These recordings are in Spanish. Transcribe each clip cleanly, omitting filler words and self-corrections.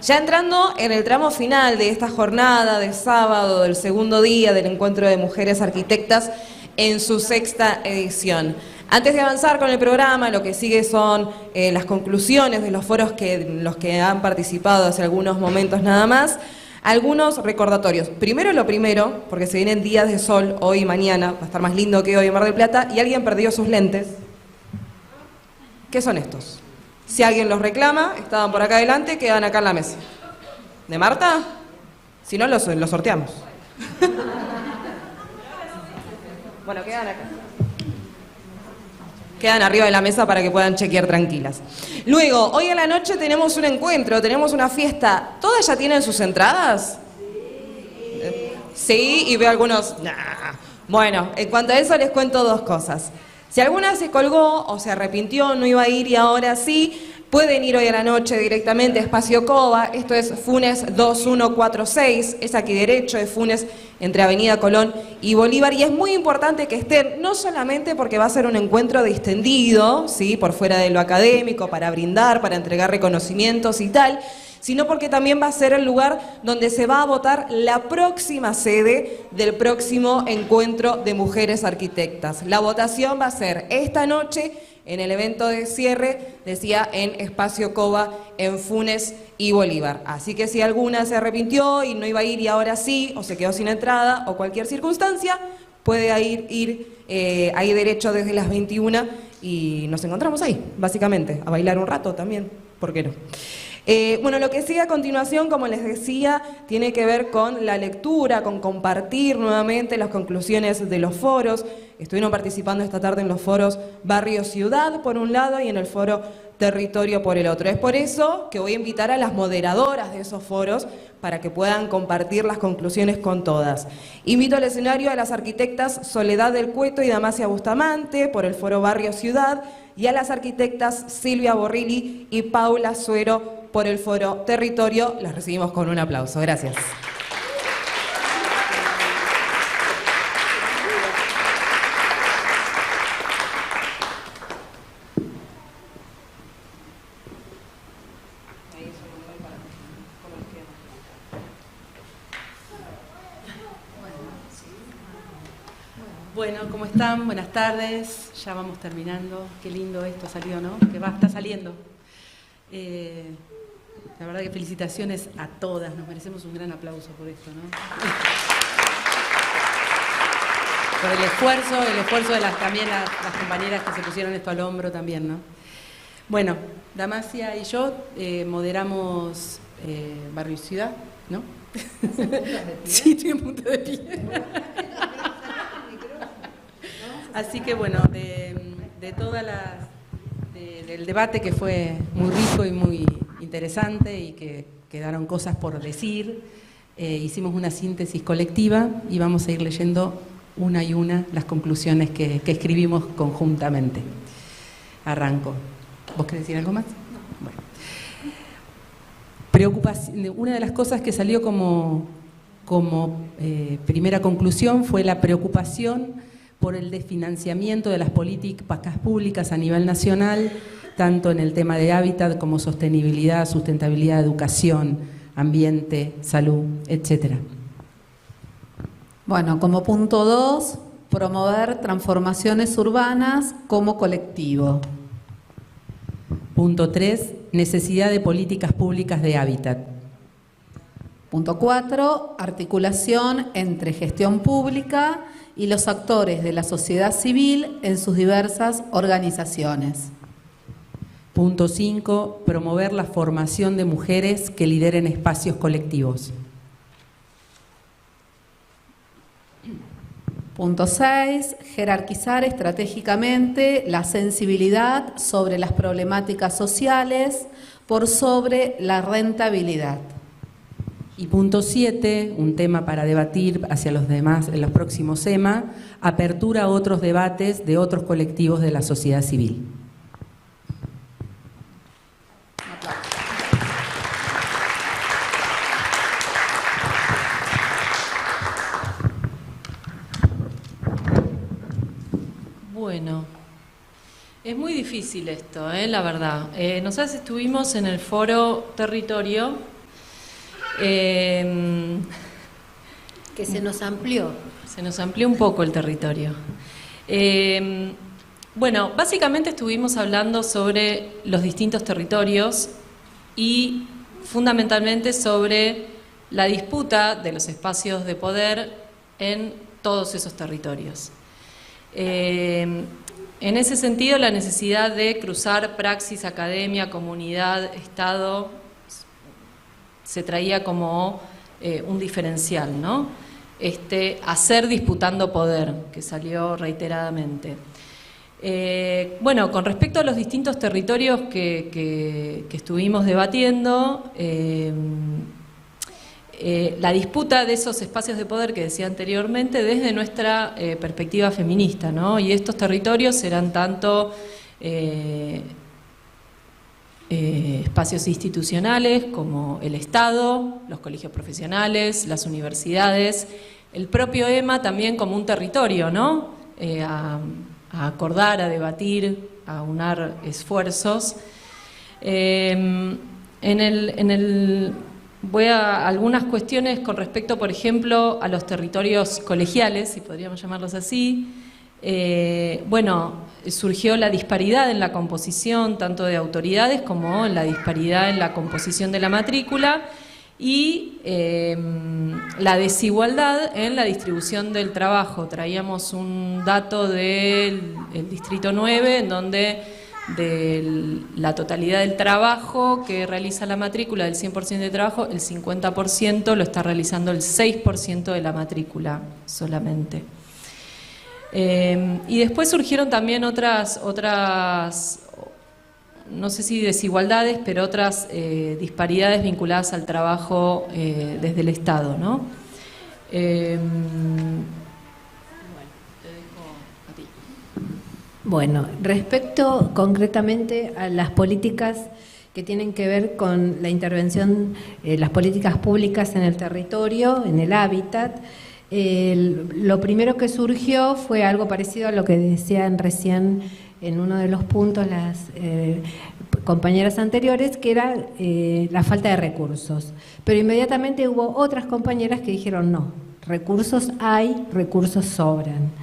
Ya entrando en el tramo final de esta jornada de sábado, del segundo día del Encuentro de Mujeres Arquitectas en su 6ª edición. Antes de avanzar con el programa, lo que sigue son las conclusiones de los foros los que han participado hace algunos momentos nada más. Algunos recordatorios. Primero lo primero, porque se vienen días de sol hoy y mañana, va a estar más lindo que hoy en Mar del Plata, y alguien perdió sus lentes. ¿Qué son estos? Si alguien los reclama, estaban por acá adelante, quedan acá en la mesa. ¿De Marta? Si no, los sorteamos. Bueno, quedan acá. Quedan arriba de la mesa para que puedan chequear tranquilas. Luego, hoy a la noche tenemos un encuentro, tenemos una fiesta. ¿Todas ya tienen sus entradas? Sí, y veo algunos... Nah. Bueno, en cuanto a eso les cuento dos cosas. Si alguna se colgó o se arrepintió, no iba a ir y ahora sí, pueden ir hoy a la noche directamente a Espacio Cova. Esto es Funes 2146, es aquí derecho, es Funes entre Avenida Colón y Bolívar. Y es muy importante que estén, no solamente porque va a ser un encuentro distendido, ¿sí?, por fuera de lo académico, para brindar, para entregar reconocimientos y tal, sino porque también va a ser el lugar donde se va a votar la próxima sede del próximo Encuentro de Mujeres Arquitectas. La votación va a ser esta noche en el evento de cierre, decía, en Espacio Cova, en Funes y Bolívar. Así que si alguna se arrepintió y no iba a ir y ahora sí, o se quedó sin entrada, o cualquier circunstancia, puede ir ahí derecho desde las 21 y nos encontramos ahí, básicamente, a bailar un rato también, ¿por qué no? Bueno, lo que sigue a continuación, como les decía, tiene que ver con la lectura, con compartir nuevamente las conclusiones de los foros. Estuvieron participando esta tarde en los foros Barrio Ciudad, por un lado, y en el foro Territorio por el otro. Es por eso que voy a invitar a las moderadoras de esos foros para que puedan compartir las conclusiones con todas. Invito al escenario a las arquitectas Soledad del Cueto y Damasia Bustamante por el foro Barrio Ciudad y a las arquitectas Silvia Borrilli y Paula Suero por el foro Territorio. Las recibimos con un aplauso. Gracias. Bueno, ¿cómo están? Buenas tardes. Ya vamos terminando. Qué lindo esto salió, ¿no? Que está saliendo. La verdad que felicitaciones a todas. Nos merecemos un gran aplauso por esto, ¿no? Por el esfuerzo de también las compañeras que se pusieron esto al hombro también, ¿no? Bueno, Damasia y yo moderamos Barrio Ciudad, ¿no? Sí, estoy en punto de pie. Así que bueno, del debate, que fue muy rico y muy interesante y que quedaron cosas por decir, hicimos una síntesis colectiva y vamos a ir leyendo una y una las conclusiones que escribimos conjuntamente. Arranco. ¿Vos querés decir algo más? Bueno. Una de las cosas que salió como primera conclusión fue la preocupación por el desfinanciamiento de las políticas públicas a nivel nacional, tanto en el tema de hábitat como sostenibilidad, sustentabilidad, educación, ambiente, salud, etc. Bueno, como punto 2, promover transformaciones urbanas como colectivo. Punto 3, necesidad de políticas públicas de hábitat. Punto 4, articulación entre gestión pública y los actores de la sociedad civil en sus diversas organizaciones. Punto 5, promover la formación de mujeres que lideren espacios colectivos. Punto 6, jerarquizar estratégicamente la sensibilidad sobre las problemáticas sociales por sobre la rentabilidad. Y punto 7, un tema para debatir hacia los demás en los próximos EMA, apertura a otros debates de otros colectivos de la sociedad civil. Bueno, es muy difícil esto, la verdad. Nosotros estuvimos en el foro Territorio, que se nos amplió. Se nos amplió un poco el territorio. Bueno, básicamente estuvimos hablando sobre los distintos territorios y fundamentalmente sobre la disputa de los espacios de poder en todos esos territorios. En ese sentido, la necesidad de cruzar praxis, academia, comunidad, Estado, se traía como un diferencial, ¿no? Hacer disputando poder, que salió reiteradamente. Bueno, con respecto a los distintos territorios que estuvimos debatiendo, la disputa de esos espacios de poder que decía anteriormente desde nuestra perspectiva feminista, ¿no? Y estos territorios eran tanto espacios institucionales como el Estado, los colegios profesionales, las universidades, el propio EMA también como un territorio, ¿no? A acordar, a debatir, a unar esfuerzos. Voy a algunas cuestiones con respecto, por ejemplo, a los territorios colegiales, si podríamos llamarlos así. Bueno, surgió la disparidad en la composición tanto de autoridades como en la disparidad en la composición de la matrícula y la desigualdad en la distribución del trabajo. Traíamos un dato del Distrito 9 en donde de la totalidad del trabajo que realiza la matrícula, del 100% de trabajo, el 50% lo está realizando el 6% de la matrícula solamente. Y después surgieron también otras, no sé si desigualdades, pero otras disparidades vinculadas al trabajo desde el Estado, ¿no? Bueno, respecto concretamente a las políticas que tienen que ver con la intervención, las políticas públicas en el territorio, en el hábitat, lo primero que surgió fue algo parecido a lo que decían recién en uno de los puntos las compañeras anteriores, que era la falta de recursos. Pero inmediatamente hubo otras compañeras que dijeron no, recursos hay, recursos sobran.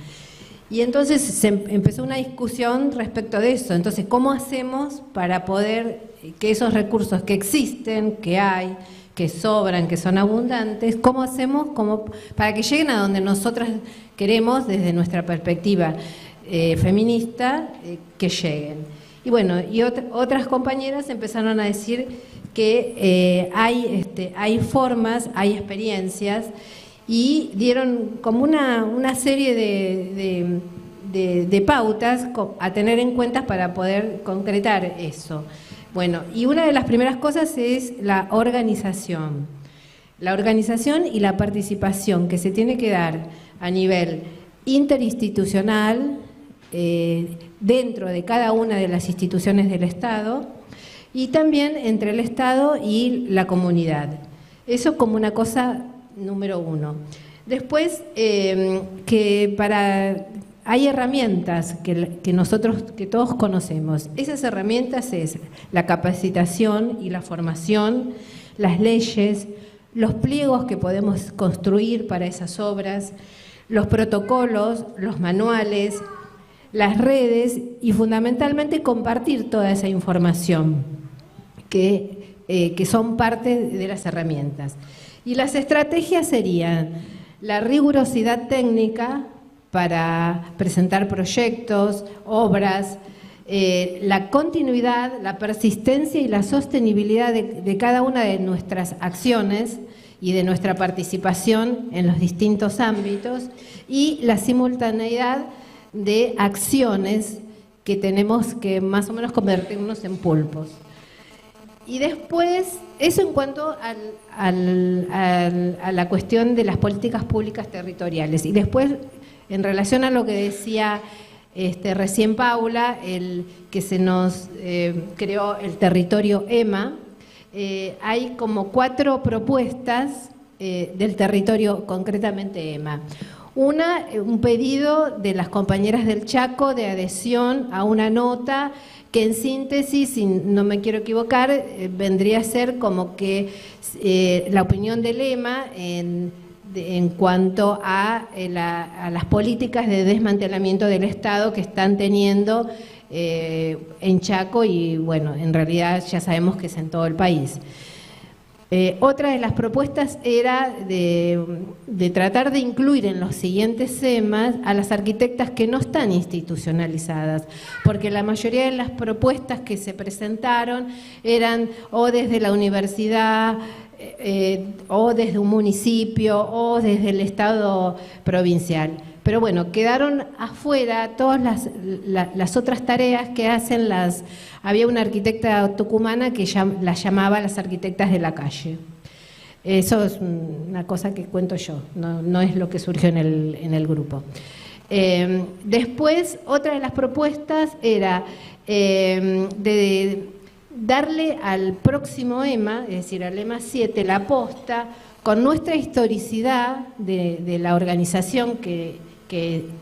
Y entonces se empezó una discusión respecto de eso. Entonces, ¿cómo hacemos para poder que esos recursos que existen, que hay, que sobran, que son abundantes, cómo hacemos para que lleguen a donde nosotras queremos desde nuestra perspectiva feminista que lleguen? Y bueno, y otras compañeras empezaron a decir que hay formas, hay experiencias, y dieron como una serie de pautas a tener en cuenta para poder concretar eso. Bueno, y una de las primeras cosas es la organización. La organización y la participación que se tiene que dar a nivel interinstitucional, dentro de cada una de las instituciones del Estado, y también entre el Estado y la comunidad. Eso como una cosa número uno. Después, hay herramientas que todos conocemos. Esas herramientas es la capacitación y la formación, las leyes, los pliegos que podemos construir para esas obras, los protocolos, los manuales, las redes y fundamentalmente compartir toda esa información que son parte de las herramientas. Y las estrategias serían la rigurosidad técnica para presentar proyectos, obras, la continuidad, la persistencia y la sostenibilidad de cada una de nuestras acciones y de nuestra participación en los distintos ámbitos, y la simultaneidad de acciones que tenemos que más o menos convertirnos en pulpos. Y después, eso en cuanto a la cuestión de las políticas públicas territoriales. Y después, en relación a lo que decía recién Paula, que se nos creó el territorio EMA, hay como 4 propuestas del territorio, concretamente EMA. Un pedido de las compañeras del Chaco de adhesión a una nota que en síntesis, si no me quiero equivocar, vendría a ser como que la opinión del EMA en cuanto a las políticas de desmantelamiento del Estado que están teniendo en Chaco y, bueno, en realidad ya sabemos que es en todo el país. Otra de las propuestas era de tratar de incluir en los siguientes temas a las arquitectas que no están institucionalizadas, porque la mayoría de las propuestas que se presentaron eran o desde la universidad, o desde un municipio, o desde el Estado provincial. Pero bueno, quedaron afuera todas las otras tareas que hacen Había una arquitecta tucumana que las llamaba las arquitectas de la calle. Eso es una cosa que cuento yo, no es lo que surgió en el grupo. Después, otra de las propuestas era de darle al próximo EMA, es decir, al EMA 7, la posta, con nuestra historicidad de la organización que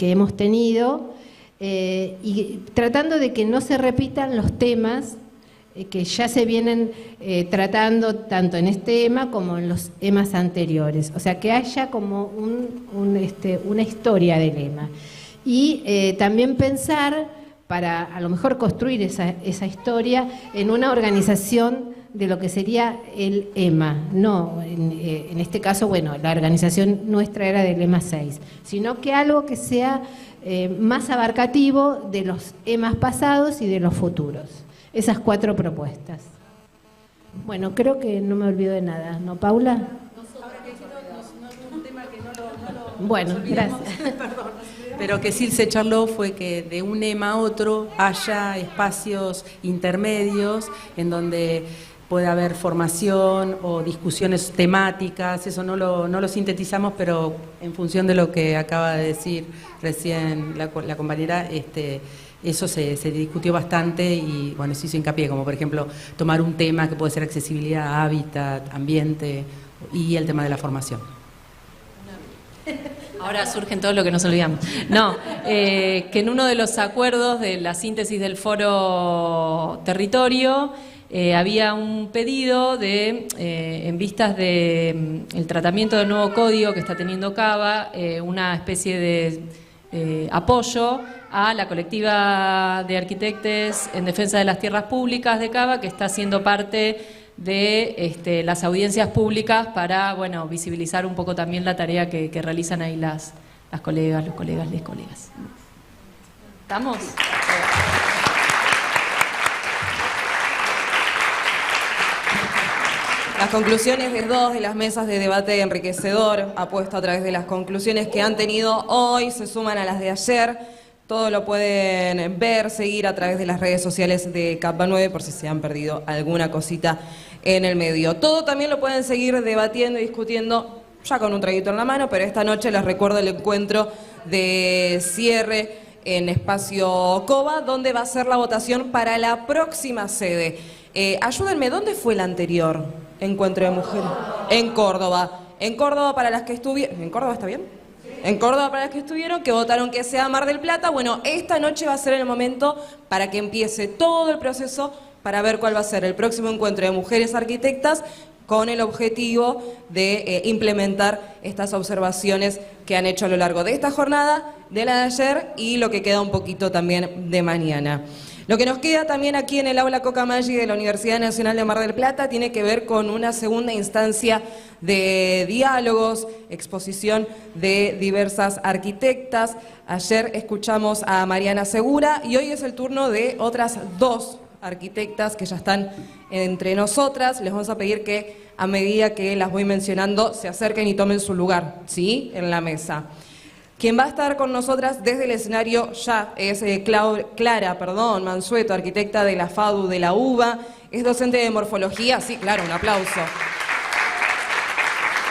hemos tenido, y tratando de que no se repitan los temas que ya se vienen tratando tanto en este EMA como en los EMAs anteriores. O sea, que haya como una historia del EMA. Y también pensar, para a lo mejor construir esa historia, en una organización de lo que sería el EMA. No, en este caso, bueno, la organización nuestra era del EMA 6, sino que algo que sea más abarcativo de los EMAs pasados y de los futuros. Esas 4 propuestas. Bueno, creo que no me olvido de nada, ¿no, Paula? Bueno, gracias. Pero que sí se charló fue que de un EMA a otro haya espacios intermedios en donde pueda haber formación o discusiones temáticas. Eso no lo sintetizamos, pero en función de lo que acaba de decir recién la compañera, eso se discutió bastante y bueno, se hizo hincapié, como por ejemplo tomar un tema que puede ser accesibilidad, hábitat, ambiente y el tema de la formación. Ahora surgen todo lo que nos olvidamos. No, que en uno de los acuerdos de la síntesis del foro territorio había un pedido en vistas de el tratamiento del nuevo código que está teniendo Cava, una especie de apoyo a la colectiva de arquitectos en defensa de las tierras públicas de Cava, que está siendo parte de las audiencias públicas para, bueno, visibilizar un poco también la tarea que realizan ahí las colegas, los colegas, les colegas. ¿Estamos? Las conclusiones de 2 de las mesas de debate enriquecedor, apuesto a través de las conclusiones que han tenido hoy, se suman a las de ayer. Todo lo pueden ver, seguir a través de las redes sociales de Capa 9 por si se han perdido alguna cosita en el medio. Todo también lo pueden seguir debatiendo y discutiendo ya con un traguito en la mano, pero esta noche les recuerdo el encuentro de cierre en Espacio Cova, donde va a ser la votación para la próxima sede. Ayúdenme, ¿dónde fue el anterior encuentro de mujeres? En Córdoba. En Córdoba para las que estuvieron... ¿En Córdoba está bien? En Córdoba para las que estuvieron, que votaron que sea Mar del Plata. Bueno, esta noche va a ser el momento para que empiece todo el proceso para ver cuál va a ser el próximo encuentro de mujeres arquitectas, con el objetivo de implementar estas observaciones que han hecho a lo largo de esta jornada, de la de ayer y lo que queda un poquito también de mañana. Lo que nos queda también aquí en el Aula Cocamaggi de la Universidad Nacional de Mar del Plata tiene que ver con una segunda instancia de diálogos, exposición de diversas arquitectas. Ayer escuchamos a Mariana Segura y hoy es el turno de otras 2 arquitectas que ya están entre nosotras. Les vamos a pedir que a medida que las voy mencionando se acerquen y tomen su lugar, ¿sí?, en la mesa. Quien va a estar con nosotras desde el escenario ya es Clara Mansueto, arquitecta de la FADU de la UBA, es docente de morfología, sí, claro, un aplauso.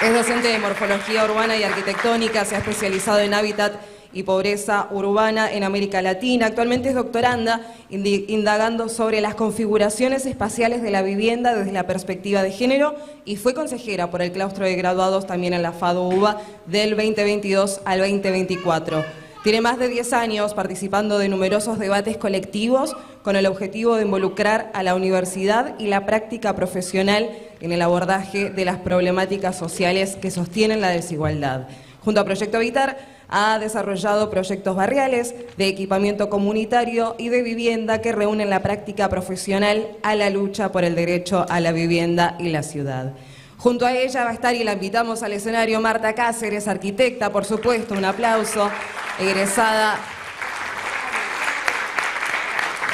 Es docente de morfología urbana y arquitectónica, se ha especializado en hábitat y pobreza urbana en América Latina. Actualmente es doctoranda indagando sobre las configuraciones espaciales de la vivienda desde la perspectiva de género y fue consejera por el claustro de graduados también en la FADU-UBA del 2022 al 2024. Tiene más de 10 años participando de numerosos debates colectivos con el objetivo de involucrar a la universidad y la práctica profesional en el abordaje de las problemáticas sociales que sostienen la desigualdad. Junto a Proyecto Habitar, ha desarrollado proyectos barriales de equipamiento comunitario y de vivienda que reúnen la práctica profesional a la lucha por el derecho a la vivienda y la ciudad. Junto a ella va a estar, y la invitamos al escenario, Marta Cáceres, arquitecta, por supuesto, un aplauso, egresada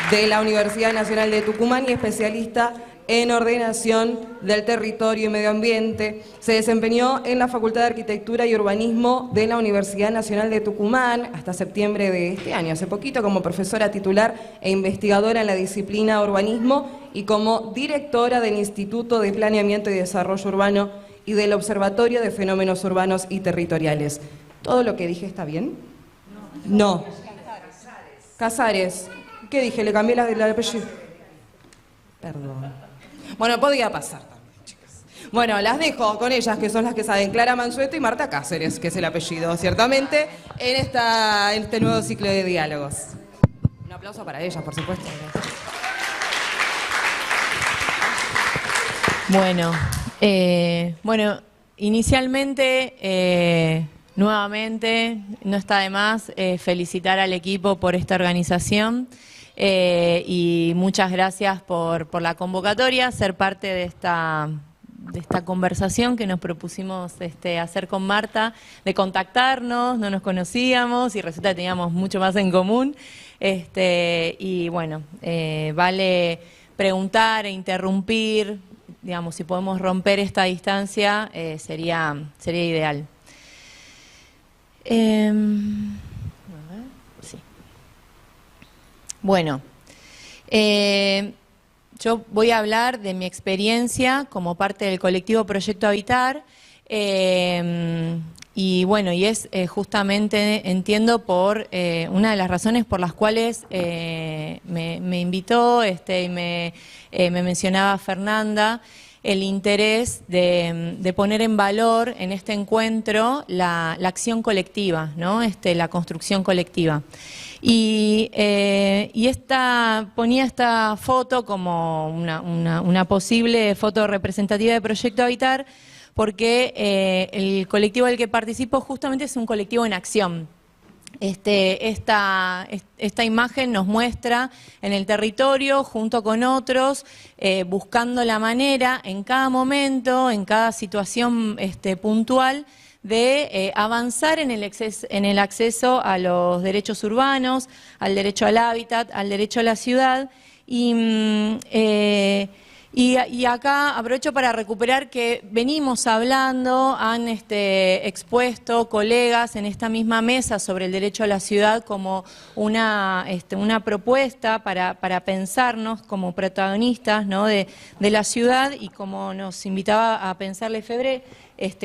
de la Universidad Nacional de Tucumán y especialista en ordenación del territorio y medio ambiente. Se desempeñó en la Facultad de Arquitectura y Urbanismo de la Universidad Nacional de Tucumán hasta septiembre de este año, hace poquito, como profesora titular e investigadora en la disciplina urbanismo y como directora del Instituto de Planeamiento y Desarrollo Urbano y del Observatorio de Fenómenos Urbanos y Territoriales. ¿Todo lo que dije está bien? No. Casares. ¿Qué dije? Le cambié el apellido. Perdón. Bueno, podía pasar también, chicas. Bueno, las dejo con ellas, que son las que saben, Clara Mansueto y Marta Cáceres, que es el apellido, ciertamente, en este nuevo ciclo de diálogos. Un aplauso para ellas, por supuesto. Bueno, inicialmente, nuevamente, no está de más felicitar al equipo por esta organización. Y muchas gracias por la convocatoria, ser parte de esta conversación que nos propusimos hacer con Marta, de contactarnos, no nos conocíamos y resulta que teníamos mucho más en común. Y bueno, vale preguntar e interrumpir, digamos, si podemos romper esta distancia, sería ideal. Bueno, yo voy a hablar de mi experiencia como parte del colectivo Proyecto Habitar y bueno, y es justamente, entiendo, por una de las razones por las cuales me invitó y me mencionaba Fernanda, el interés de poner en valor en este encuentro la acción colectiva, ¿no? La construcción colectiva. Y ponía esta foto como una posible foto representativa de Proyecto Habitar, porque el colectivo del que participo justamente es un colectivo en acción. Esta imagen nos muestra en el territorio, junto con otros, buscando la manera en cada momento, en cada situación puntual, de avanzar en el acceso a los derechos urbanos, al derecho al hábitat, al derecho a la ciudad. Y acá aprovecho para recuperar que venimos hablando, han expuesto colegas en esta misma mesa sobre el derecho a la ciudad como una propuesta para pensarnos como protagonistas, ¿no? de la ciudad, y como nos invitaba a pensar Lefebvre,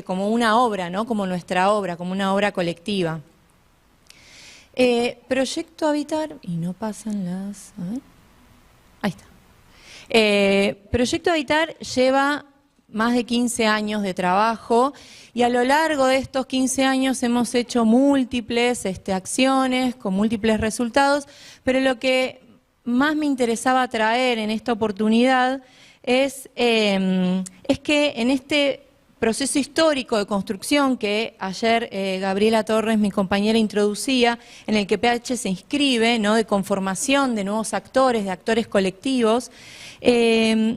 como una obra, ¿no? Como nuestra obra, como una obra colectiva. Proyecto Habitar, y no pasan las... A ver. Ahí está. Proyecto Habitar lleva más de 15 años de trabajo y a lo largo de estos 15 años hemos hecho múltiples acciones con múltiples resultados, pero lo que más me interesaba traer en esta oportunidad es que en este proceso histórico de construcción que ayer Gabriela Torres, mi compañera, introducía, en el que PH se inscribe, ¿no? De conformación de nuevos actores, de actores colectivos,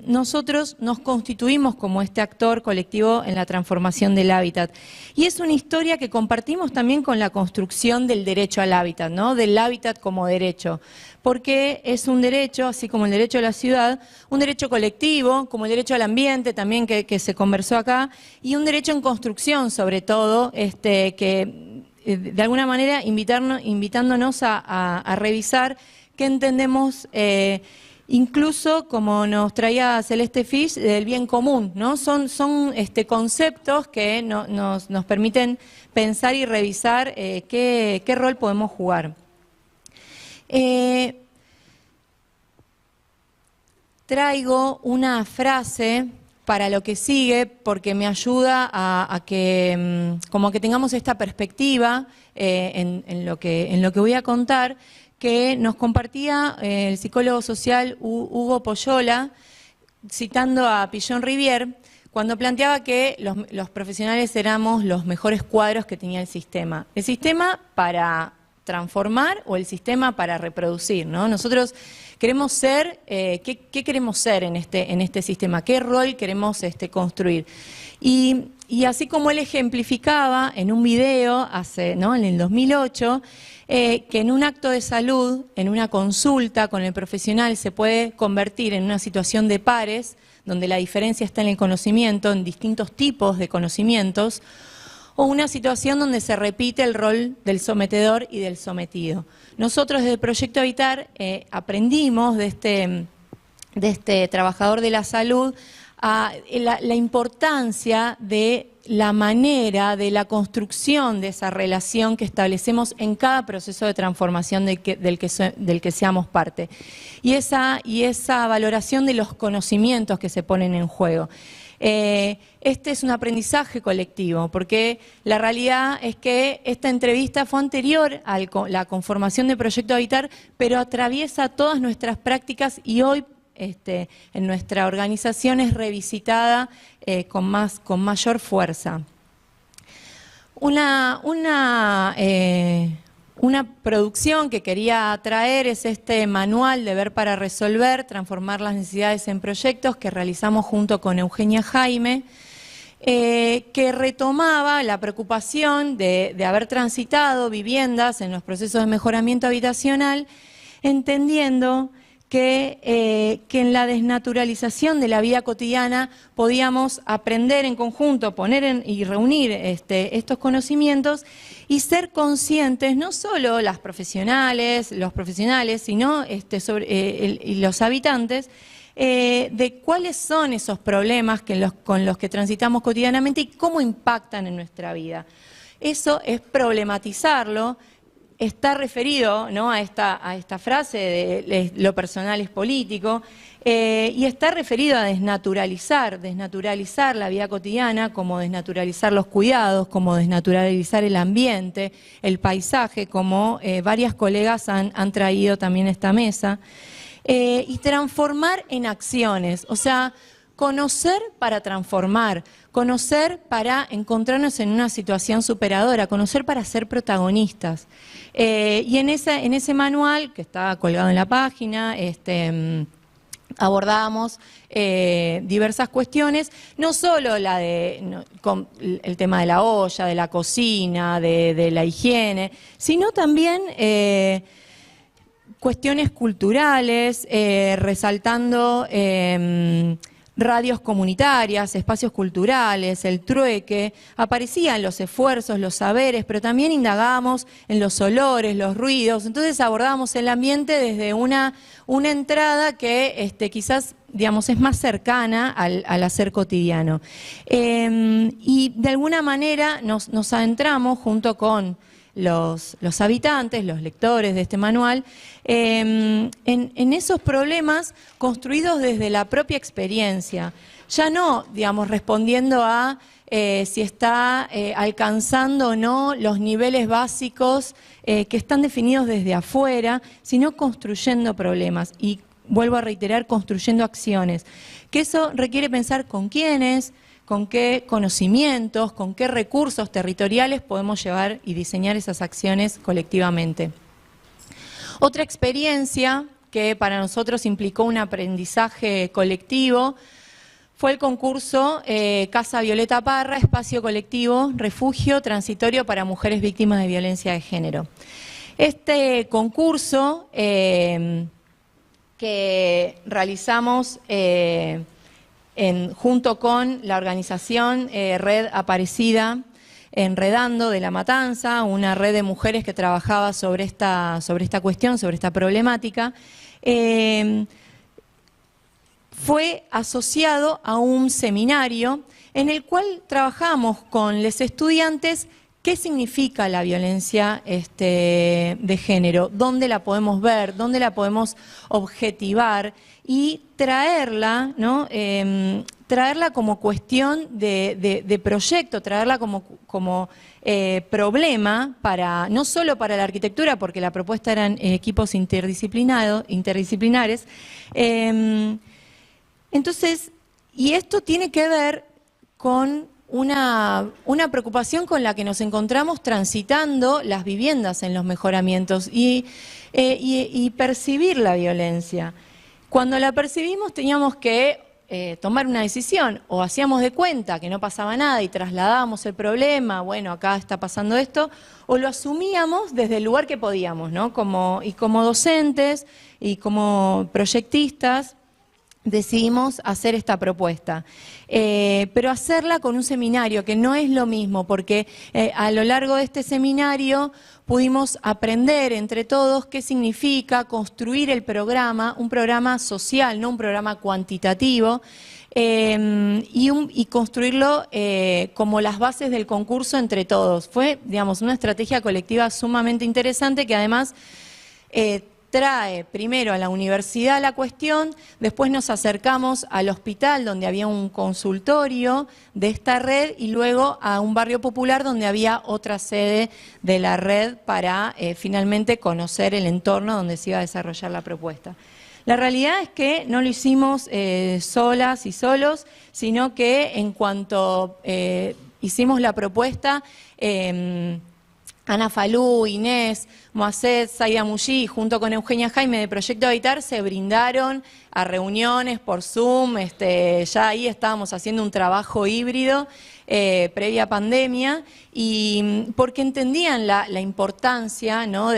nosotros nos constituimos como este actor colectivo en la transformación del hábitat. Y es una historia que compartimos también con la construcción del derecho al hábitat, ¿no? Del hábitat como derecho, porque es un derecho, así como el derecho a la ciudad, un derecho colectivo, como el derecho al ambiente también que se conversó acá, y un derecho en construcción sobre todo, que de alguna manera invitándonos a revisar qué entendemos incluso, como nos traía Celeste Fish, del bien común, ¿no? Son conceptos que nos permiten pensar y revisar qué rol podemos jugar. Traigo una frase para lo que sigue, porque me ayuda a que como que tengamos esta perspectiva en lo que voy a contar, que nos compartía el psicólogo social Hugo Poyola, citando a Pillon Rivière, cuando planteaba que los profesionales éramos los mejores cuadros que tenía el sistema. El sistema para transformar o el sistema para reproducir, ¿no? Nosotros queremos ser, ¿qué queremos ser en este sistema? ¿Qué rol queremos construir? Y así como él ejemplificaba en un video en el 2008, que en un acto de salud, en una consulta con el profesional, se puede convertir en una situación de pares, donde la diferencia está en el conocimiento, en distintos tipos de conocimientos, o una situación donde se repite el rol del sometedor y del sometido. Nosotros desde el Proyecto Habitar aprendimos de este trabajador de la salud la importancia de la manera de la construcción de esa relación que establecemos en cada proceso de transformación del que seamos parte. Y esa valoración de los conocimientos que se ponen en juego. Este es un aprendizaje colectivo, porque la realidad es que esta entrevista fue anterior a la conformación del Proyecto Habitar, pero atraviesa todas nuestras prácticas y hoy en nuestra organización es revisitada con mayor fuerza. Una producción que quería traer es este manual de Ver para Resolver, transformar las necesidades en proyectos, que realizamos junto con Eugenia Jaime, que retomaba la preocupación de haber transitado viviendas en los procesos de mejoramiento habitacional, entendiendo que en la desnaturalización de la vida cotidiana podíamos aprender en conjunto, y reunir estos conocimientos y ser conscientes, no solo los profesionales, sino y los habitantes, de cuáles son esos problemas con los que transitamos cotidianamente y cómo impactan en nuestra vida. Eso es problematizarlo. Está referido, ¿no?, a esta frase de lo personal es político, y está referido a desnaturalizar la vida cotidiana, como desnaturalizar los cuidados, como desnaturalizar el ambiente, el paisaje, como varias colegas han traído también a esta mesa, y transformar en acciones, o sea, conocer para transformar, conocer para encontrarnos en una situación superadora, conocer para ser protagonistas. Y en ese manual, que está colgado en la página, abordamos diversas cuestiones, no solo con el tema de la olla, de la cocina, de la higiene, sino también cuestiones culturales, resaltando radios comunitarias, espacios culturales, el trueque. Aparecían los esfuerzos, los saberes, pero también indagamos en los olores, los ruidos. Entonces abordábamos el ambiente desde una entrada que quizás, digamos, es más cercana al hacer cotidiano. Y de alguna manera nos adentramos junto con los habitantes, los lectores de este manual, en esos problemas construidos desde la propia experiencia. Ya no, digamos, respondiendo a si está alcanzando o no los niveles básicos que están definidos desde afuera, sino construyendo problemas. Y vuelvo a reiterar, construyendo acciones. Que eso requiere pensar con quiénes, con qué conocimientos, con qué recursos territoriales podemos llevar y diseñar esas acciones colectivamente. Otra experiencia que para nosotros implicó un aprendizaje colectivo fue el concurso Casa Violeta Parra, Espacio Colectivo, Refugio Transitorio para Mujeres Víctimas de Violencia de Género. Este concurso que realizamos junto con la organización Red Aparecida, Enredando de La Matanza, una red de mujeres que trabajaba sobre esta cuestión, sobre esta problemática, fue asociado a un seminario en el cual trabajamos con los estudiantes qué significa la violencia de género, dónde la podemos ver, dónde la podemos objetivar y traerla, ¿no? Traerla como cuestión de proyecto, traerla como problema, no solo para la arquitectura, porque la propuesta eran equipos interdisciplinares. Entonces, y esto tiene que ver con una preocupación con la que nos encontramos transitando las viviendas en los mejoramientos y percibir la violencia. Cuando la percibimos teníamos que tomar una decisión, o hacíamos de cuenta que no pasaba nada y trasladábamos el problema, bueno, acá está pasando esto, o lo asumíamos desde el lugar que podíamos, ¿no? Como docentes y como proyectistas, decidimos hacer esta propuesta, pero hacerla con un seminario, que no es lo mismo, porque a lo largo de este seminario pudimos aprender entre todos qué significa construir el programa, un programa social, no un programa cuantitativo, y construirlo como las bases del concurso entre todos. Fue, digamos, una estrategia colectiva sumamente interesante que además trae primero a la universidad la cuestión, después nos acercamos al hospital donde había un consultorio de esta red y luego a un barrio popular donde había otra sede de la red para finalmente conocer el entorno donde se iba a desarrollar la propuesta. La realidad es que no lo hicimos solas y solos, sino que en cuanto hicimos la propuesta, Ana Falú, Inés, Moacet, Zaida Muyi, junto con Eugenia Jaime de Proyecto Habitar, se brindaron a reuniones por Zoom. Ya ahí estábamos haciendo un trabajo híbrido previa pandemia, y porque entendían la importancia, ¿no?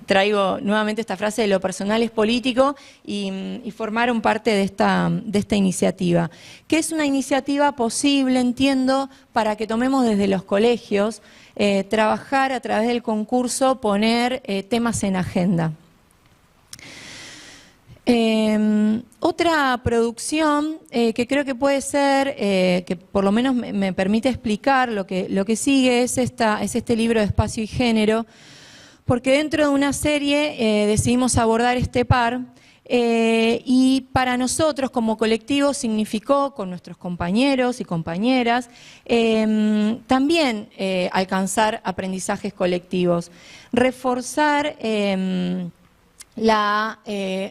Traigo nuevamente esta frase de lo personal es político, y formaron parte de esta iniciativa, que es una iniciativa posible, entiendo, para que tomemos desde los colegios, trabajar a través del concurso, poner temas en agenda. Otra producción que creo que puede ser, que por lo menos me permite explicar lo que sigue, es este libro de Espacio y Género, porque dentro de una serie decidimos abordar este par, y para nosotros como colectivo significó, con nuestros compañeros y compañeras, también alcanzar aprendizajes colectivos, reforzar la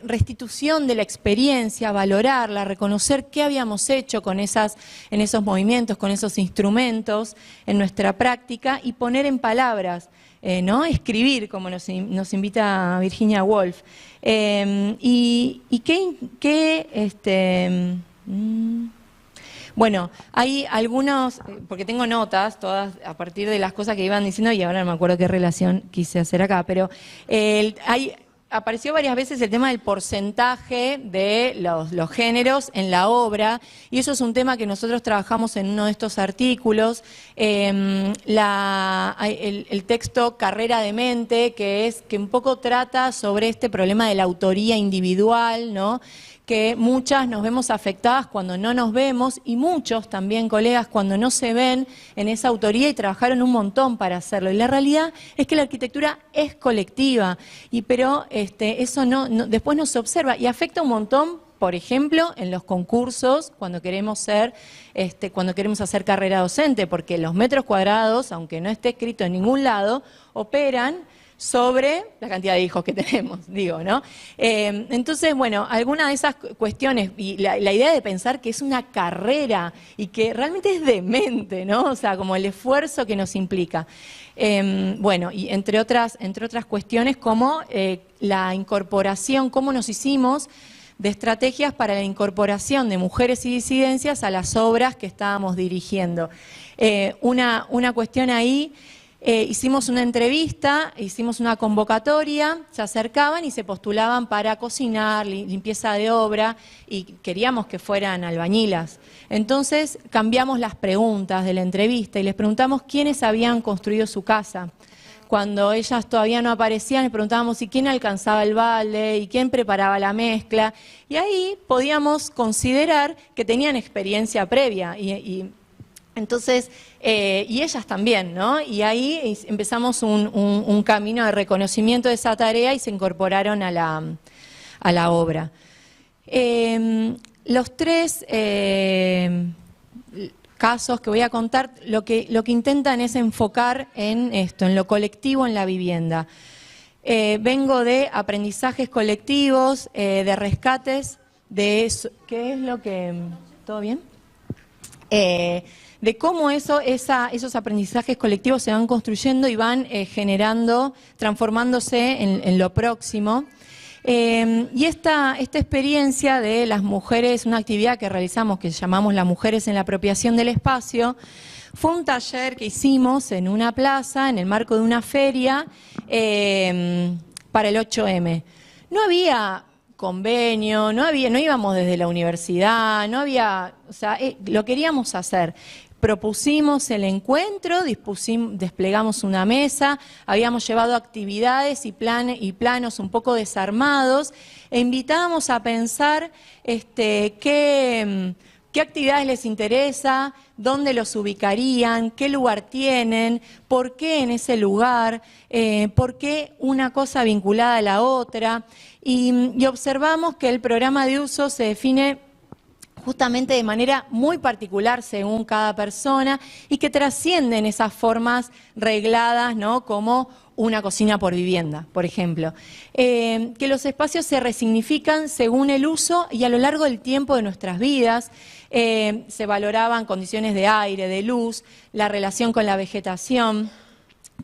restitución de la experiencia, valorarla, reconocer qué habíamos hecho en esos movimientos, con esos instrumentos en nuestra práctica, y poner en palabras, ¿no? Escribir, como nos invita Virginia Woolf. Bueno, hay algunos, porque tengo notas todas a partir de las cosas que iban diciendo, y ahora no me acuerdo qué relación quise hacer acá, pero apareció varias veces el tema del porcentaje de los géneros en la obra, y eso es un tema que nosotros trabajamos en uno de estos artículos, el texto Carrera de Mente, que un poco trata sobre este problema de la autoría individual, ¿no? Que muchas nos vemos afectadas cuando no nos vemos, y muchos también, colegas, cuando no se ven en esa autoría, y trabajaron un montón para hacerlo. Y la realidad es que la arquitectura es colectiva, pero eso después no se observa y afecta un montón, por ejemplo, en los concursos, cuando queremos hacer carrera docente, porque los metros cuadrados, aunque no esté escrito en ningún lado, operan sobre la cantidad de hijos que tenemos, digo, ¿no? Entonces, bueno, alguna de esas cuestiones, y la idea de pensar que es una carrera y que realmente es demente, ¿no? O sea, como el esfuerzo que nos implica. Bueno, y entre otras cuestiones como la incorporación, cómo nos hicimos de estrategias para la incorporación de mujeres y disidencias a las obras que estábamos dirigiendo. Una cuestión ahí. Hicimos una entrevista, hicimos una convocatoria, se acercaban y se postulaban para cocinar, limpieza de obra, y queríamos que fueran albañilas. Entonces cambiamos las preguntas de la entrevista y les preguntamos quiénes habían construido su casa cuando ellas todavía no aparecían, les preguntábamos ¿y quién alcanzaba el balde? ¿Y quién preparaba la mezcla? Y ahí podíamos considerar que tenían experiencia previa entonces, y ellas también, ¿no? Y ahí empezamos un camino de reconocimiento de esa tarea y se incorporaron a la obra. Los tres casos que voy a contar, lo que intentan es enfocar en esto, en lo colectivo en la vivienda. Vengo de aprendizajes colectivos, de rescates, de eso, ¿qué es lo que...? ¿Todo bien? De cómo esos aprendizajes colectivos se van construyendo y van generando, transformándose en lo próximo. Y esta experiencia de las mujeres, una actividad que realizamos que llamamos las mujeres en la apropiación del espacio, fue un taller que hicimos en una plaza, en el marco de una feria, para el 8M. No había convenio, no íbamos desde la universidad, no había, o sea, lo queríamos hacer. Propusimos el encuentro, desplegamos una mesa, habíamos llevado actividades y planos un poco desarmados e invitábamos a pensar qué actividades les interesa, dónde los ubicarían, qué lugar tienen, por qué en ese lugar, por qué una cosa vinculada a la otra. Y observamos que el programa de uso se define justamente de manera muy particular según cada persona y que trascienden esas formas regladas, ¿no? Como una cocina por vivienda, por ejemplo. Que los espacios se resignifican según el uso y a lo largo del tiempo de nuestras vidas. Se valoraban condiciones de aire, de luz, la relación con la vegetación,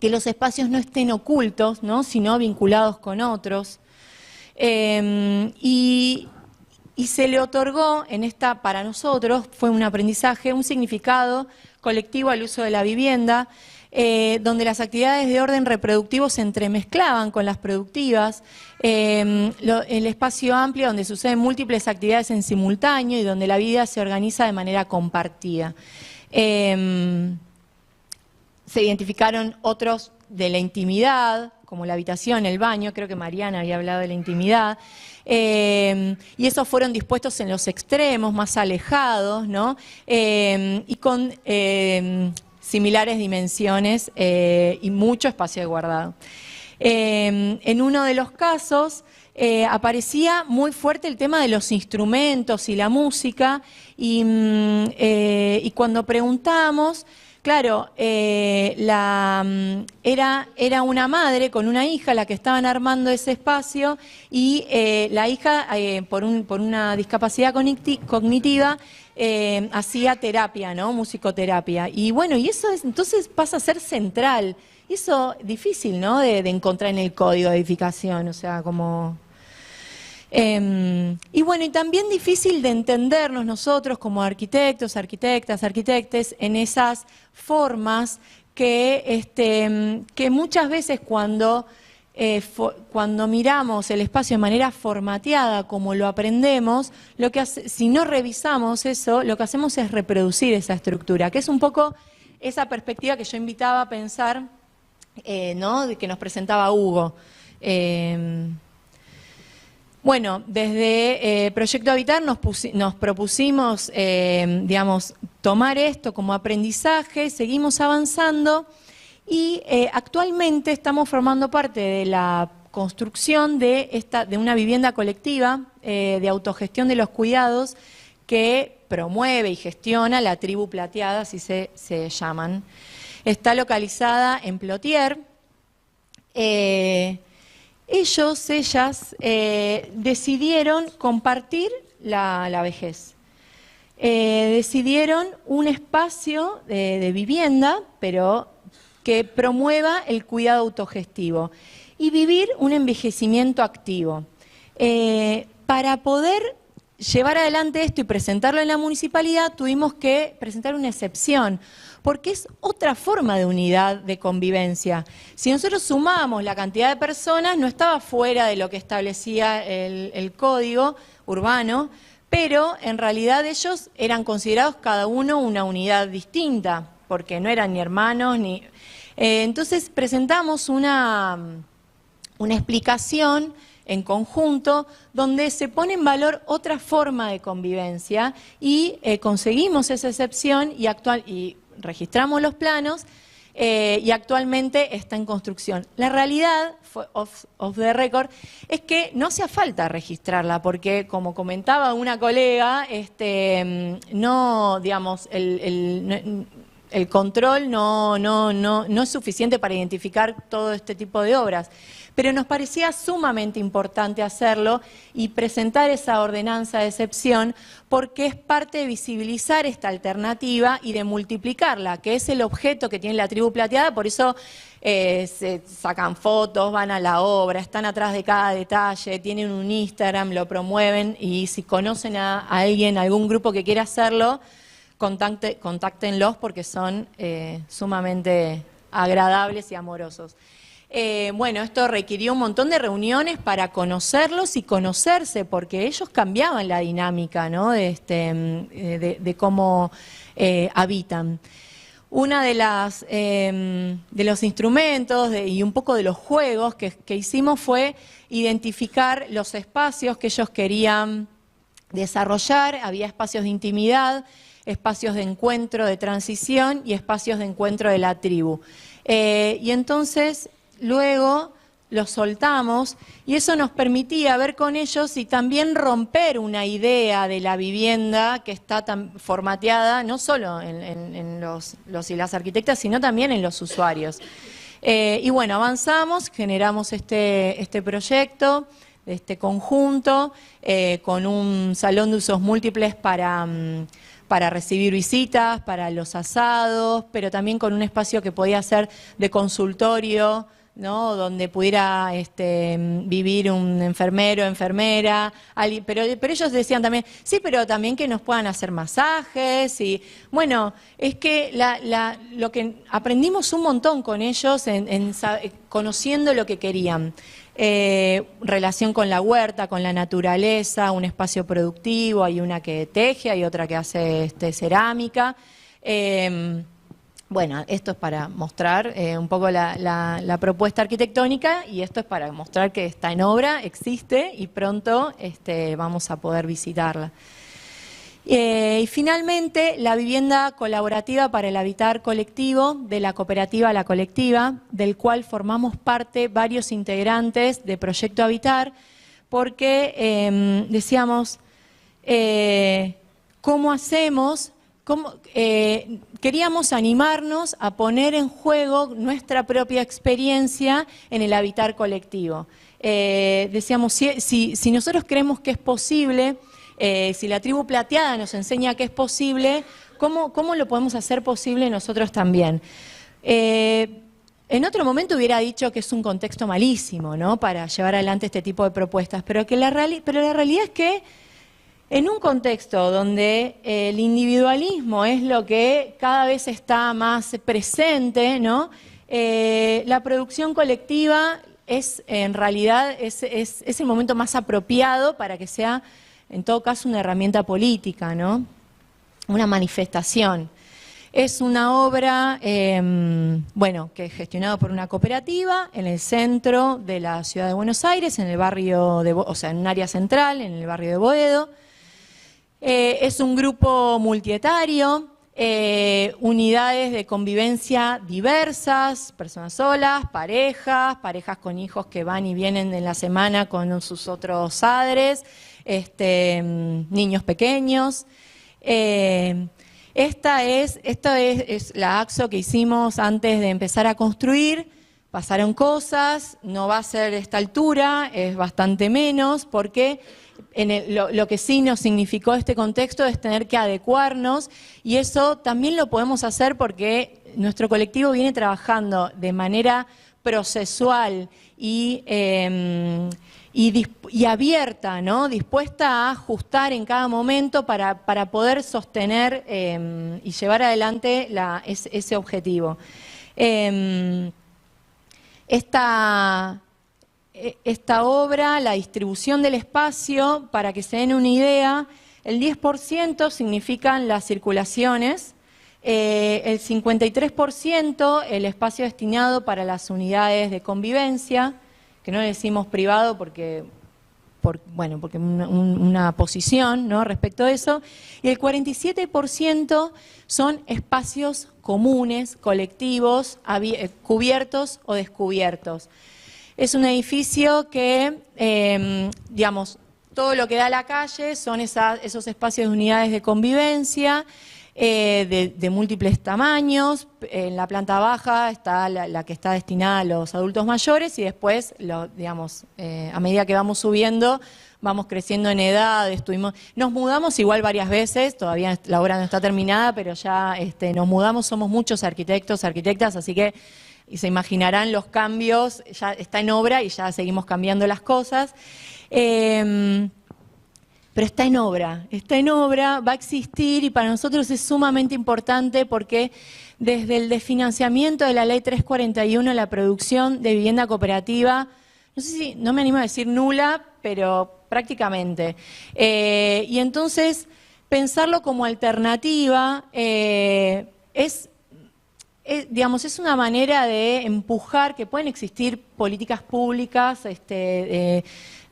que los espacios no estén ocultos, ¿no? Sino vinculados con otros. Y se le otorgó para nosotros, fue un aprendizaje, un significado colectivo al uso de la vivienda, donde las actividades de orden reproductivo se entremezclaban con las productivas, el espacio amplio donde suceden múltiples actividades en simultáneo y donde la vida se organiza de manera compartida. Se identificaron otros de la intimidad, como la habitación, el baño, creo que Mariana había hablado de la intimidad, y esos fueron dispuestos en los extremos, más alejados, ¿no? Y con similares dimensiones y mucho espacio de guardado. En uno de los casos aparecía muy fuerte el tema de los instrumentos y la música, y cuando preguntamos, claro, era una madre con una hija la que estaban armando ese espacio y la hija, por una discapacidad cognitiva, hacía terapia, ¿no? Musicoterapia. Y bueno, y eso entonces pasa a ser central. Y eso difícil, ¿no? De encontrar en el código de edificación, o sea, como... y bueno, y también difícil de entendernos nosotros como arquitectos, arquitectas, arquitectes en esas formas que muchas veces cuando miramos el espacio de manera formateada como lo aprendemos, si no revisamos eso, lo que hacemos es reproducir esa estructura, que es un poco esa perspectiva que yo invitaba a pensar, ¿no? De que nos presentaba Hugo. Bueno, desde Proyecto Habitar nos propusimos, digamos, tomar esto como aprendizaje, seguimos avanzando y actualmente estamos formando parte de la construcción de una vivienda colectiva de autogestión de los cuidados que promueve y gestiona la Tribu Plateada, así se llaman. Está localizada en Plotier. Ellas decidieron compartir la vejez. Decidieron un espacio de vivienda, pero que promueva el cuidado autogestivo y vivir un envejecimiento activo. Para poder llevar adelante esto y presentarlo en la municipalidad, tuvimos que presentar una excepción, porque es otra forma de unidad de convivencia. Si nosotros sumamos la cantidad de personas, no estaba fuera de lo que establecía el código urbano, pero en realidad ellos eran considerados cada uno una unidad distinta, porque no eran ni hermanos, ni... Entonces presentamos una explicación en conjunto donde se pone en valor otra forma de convivencia y conseguimos esa excepción y registramos los planos y actualmente está en construcción. La realidad, off the record, es que no hacía falta registrarla porque, como comentaba una colega, no, digamos, el control no es suficiente para identificar todo este tipo de obras. Pero nos parecía sumamente importante hacerlo y presentar esa ordenanza de excepción porque es parte de visibilizar esta alternativa y de multiplicarla, que es el objeto que tiene la tribu plateada. Por eso se sacan fotos, van a la obra, están atrás de cada detalle, tienen un Instagram, lo promueven, y si conocen a alguien, algún grupo que quiera hacerlo, contáctenlos porque son sumamente agradables y amorosos. Bueno, esto requirió un montón de reuniones para conocerlos y conocerse, porque ellos cambiaban la dinámica, ¿no? de cómo habitan. Una de los instrumentos y un poco de los juegos que hicimos fue identificar los espacios que ellos querían desarrollar. Había espacios de intimidad, espacios de encuentro, de transición y espacios de encuentro de la tribu. Y entonces luego los soltamos y eso nos permitía ver con ellos y también romper una idea de la vivienda que está tan formateada, no solo en los y las arquitectas, sino también en los usuarios. Y bueno, avanzamos, generamos este proyecto, este conjunto, con un salón de usos múltiples para recibir visitas, para los asados, pero también con un espacio que podía ser de consultorio, ¿no? Donde pudiera vivir un enfermero, enfermera, pero ellos decían también, sí, pero también que nos puedan hacer masajes, y bueno, es que lo que aprendimos un montón con ellos, conociendo lo que querían. Relación con la huerta, con la naturaleza, un espacio productivo, hay una que teje, hay otra que hace cerámica. Bueno, esto es para mostrar un poco la propuesta arquitectónica, y esto es para mostrar que está en obra, existe y pronto vamos a poder visitarla. Y finalmente, la vivienda colaborativa para el habitar colectivo, de la cooperativa La Colectiva, del cual formamos parte varios integrantes de Proyecto Habitar, porque decíamos, ¿cómo hacemos? Queríamos animarnos a poner en juego nuestra propia experiencia en el habitar colectivo. Decíamos, si nosotros creemos que es posible, si la tribu plateada nos enseña que es posible, ¿cómo lo podemos hacer posible nosotros también? En otro momento hubiera dicho que es un contexto malísimo, ¿no?, para llevar adelante este tipo de propuestas, pero la realidad es que en un contexto donde el individualismo es lo que cada vez está más presente, ¿no?, la producción colectiva en realidad es el momento más apropiado para que sea, en todo caso, una herramienta política, ¿no?, una manifestación. Es una obra, bueno, que es gestionada por una cooperativa en el centro de la ciudad de Buenos Aires, en el barrio en un área central, en el barrio de Boedo. Es un grupo multietario, unidades de convivencia diversas, personas solas, parejas con hijos que van y vienen en la semana con sus otros padres, niños pequeños. Esta es la AXO que hicimos antes de empezar a construir. Pasaron cosas, no va a ser de esta altura, es bastante menos, porque lo que sí nos significó este contexto es tener que adecuarnos, y eso también lo podemos hacer porque nuestro colectivo viene trabajando de manera procesual y abierta, ¿no?, dispuesta a ajustar en cada momento para poder sostener y llevar adelante ese objetivo. Esta obra, la distribución del espacio, para que se den una idea, el 10% significan las circulaciones, el 53% el espacio destinado para las unidades de convivencia, que no le decimos privado porque una posición, ¿no?, respecto a eso, y el 47% son espacios comunes, colectivos, cubiertos o descubiertos. Es un edificio que, digamos, todo lo que da a la calle son esos espacios de unidades de convivencia, de múltiples tamaños. En la planta baja está la que está destinada a los adultos mayores y después, digamos, a medida que vamos subiendo, vamos creciendo en edad. Nos mudamos igual varias veces, todavía la obra no está terminada, pero ya nos mudamos, somos muchos arquitectos, arquitectas, así que se imaginarán los cambios, ya está en obra y ya seguimos cambiando las cosas. Pero está en obra, va a existir y para nosotros es sumamente importante porque desde el desfinanciamiento de la Ley 341, la producción de vivienda cooperativa, no me animo a decir nula, pero prácticamente. Y entonces pensarlo como alternativa es una manera de empujar que pueden existir políticas públicas,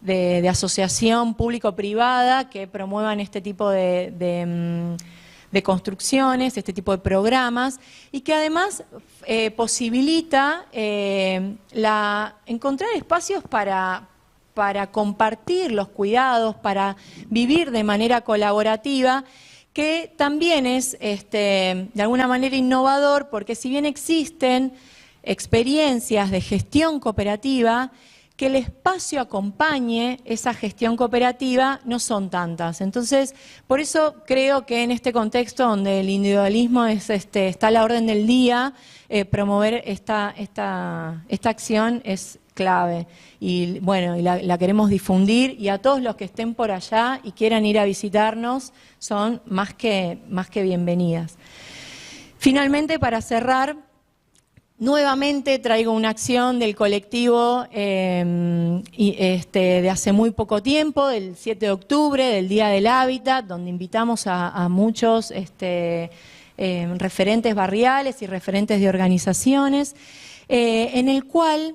de asociación público-privada que promuevan este tipo de construcciones, este tipo de programas, y que además posibilita encontrar espacios para compartir los cuidados, para vivir de manera colaborativa, que también es de alguna manera innovador, porque si bien existen experiencias de gestión cooperativa, que el espacio acompañe esa gestión cooperativa no son tantas. Entonces, por eso creo que en este contexto donde el individualismo está a la orden del día, promover esta acción es clave. Y bueno, la queremos difundir, y a todos los que estén por allá y quieran ir a visitarnos son más que bienvenidas. Finalmente, para cerrar, nuevamente traigo una acción del colectivo de hace muy poco tiempo, del 7 de octubre, del Día del Hábitat, donde invitamos a muchos referentes barriales y referentes de organizaciones, en el cual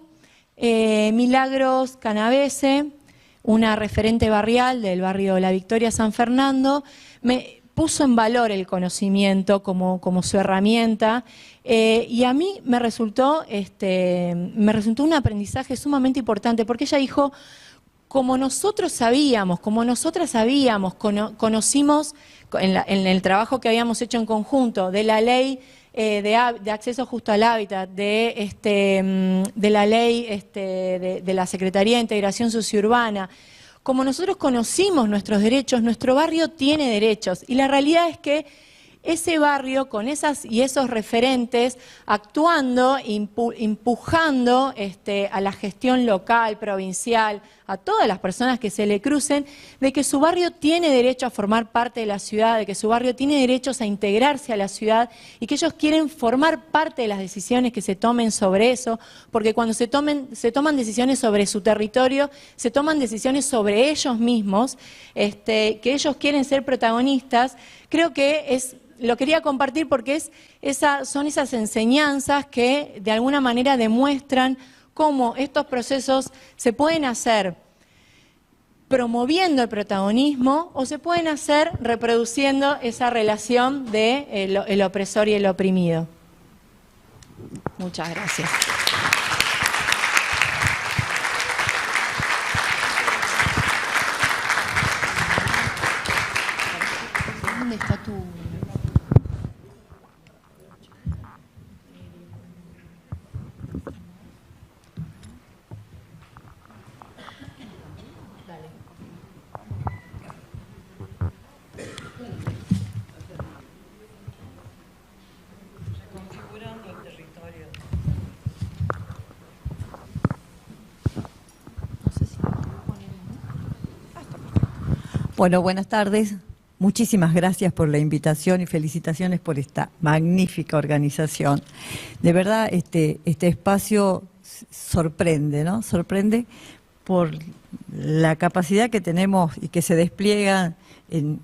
Milagros Canavese, una referente barrial del barrio La Victoria San Fernando, me puso en valor el conocimiento como su herramienta, y a mí me resultó un aprendizaje sumamente importante, porque ella dijo, como nosotras sabíamos, conocimos en el trabajo que habíamos hecho en conjunto de la ley de acceso justo al hábitat, de la ley de la Secretaría de Integración Sociourbana. Como nosotros conocimos nuestros derechos, nuestro barrio tiene derechos, y la realidad es que ese barrio con esos referentes actuando, empujando a la gestión local, provincial, a todas las personas que se le crucen, de que su barrio tiene derecho a formar parte de la ciudad, de que su barrio tiene derechos a integrarse a la ciudad y que ellos quieren formar parte de las decisiones que se tomen sobre eso, porque cuando se toman decisiones sobre su territorio, se toman decisiones sobre ellos mismos, que ellos quieren ser protagonistas. Creo que lo quería compartir porque son esas enseñanzas que de alguna manera demuestran cómo estos procesos se pueden hacer promoviendo el protagonismo o se pueden hacer reproduciendo esa relación de el opresor y el oprimido. Muchas gracias. ¿Dónde está tu...? Bueno, buenas tardes. Muchísimas gracias por la invitación y felicitaciones por esta magnífica organización. De verdad, este espacio sorprende, ¿no? Sorprende por la capacidad que tenemos y que se despliega en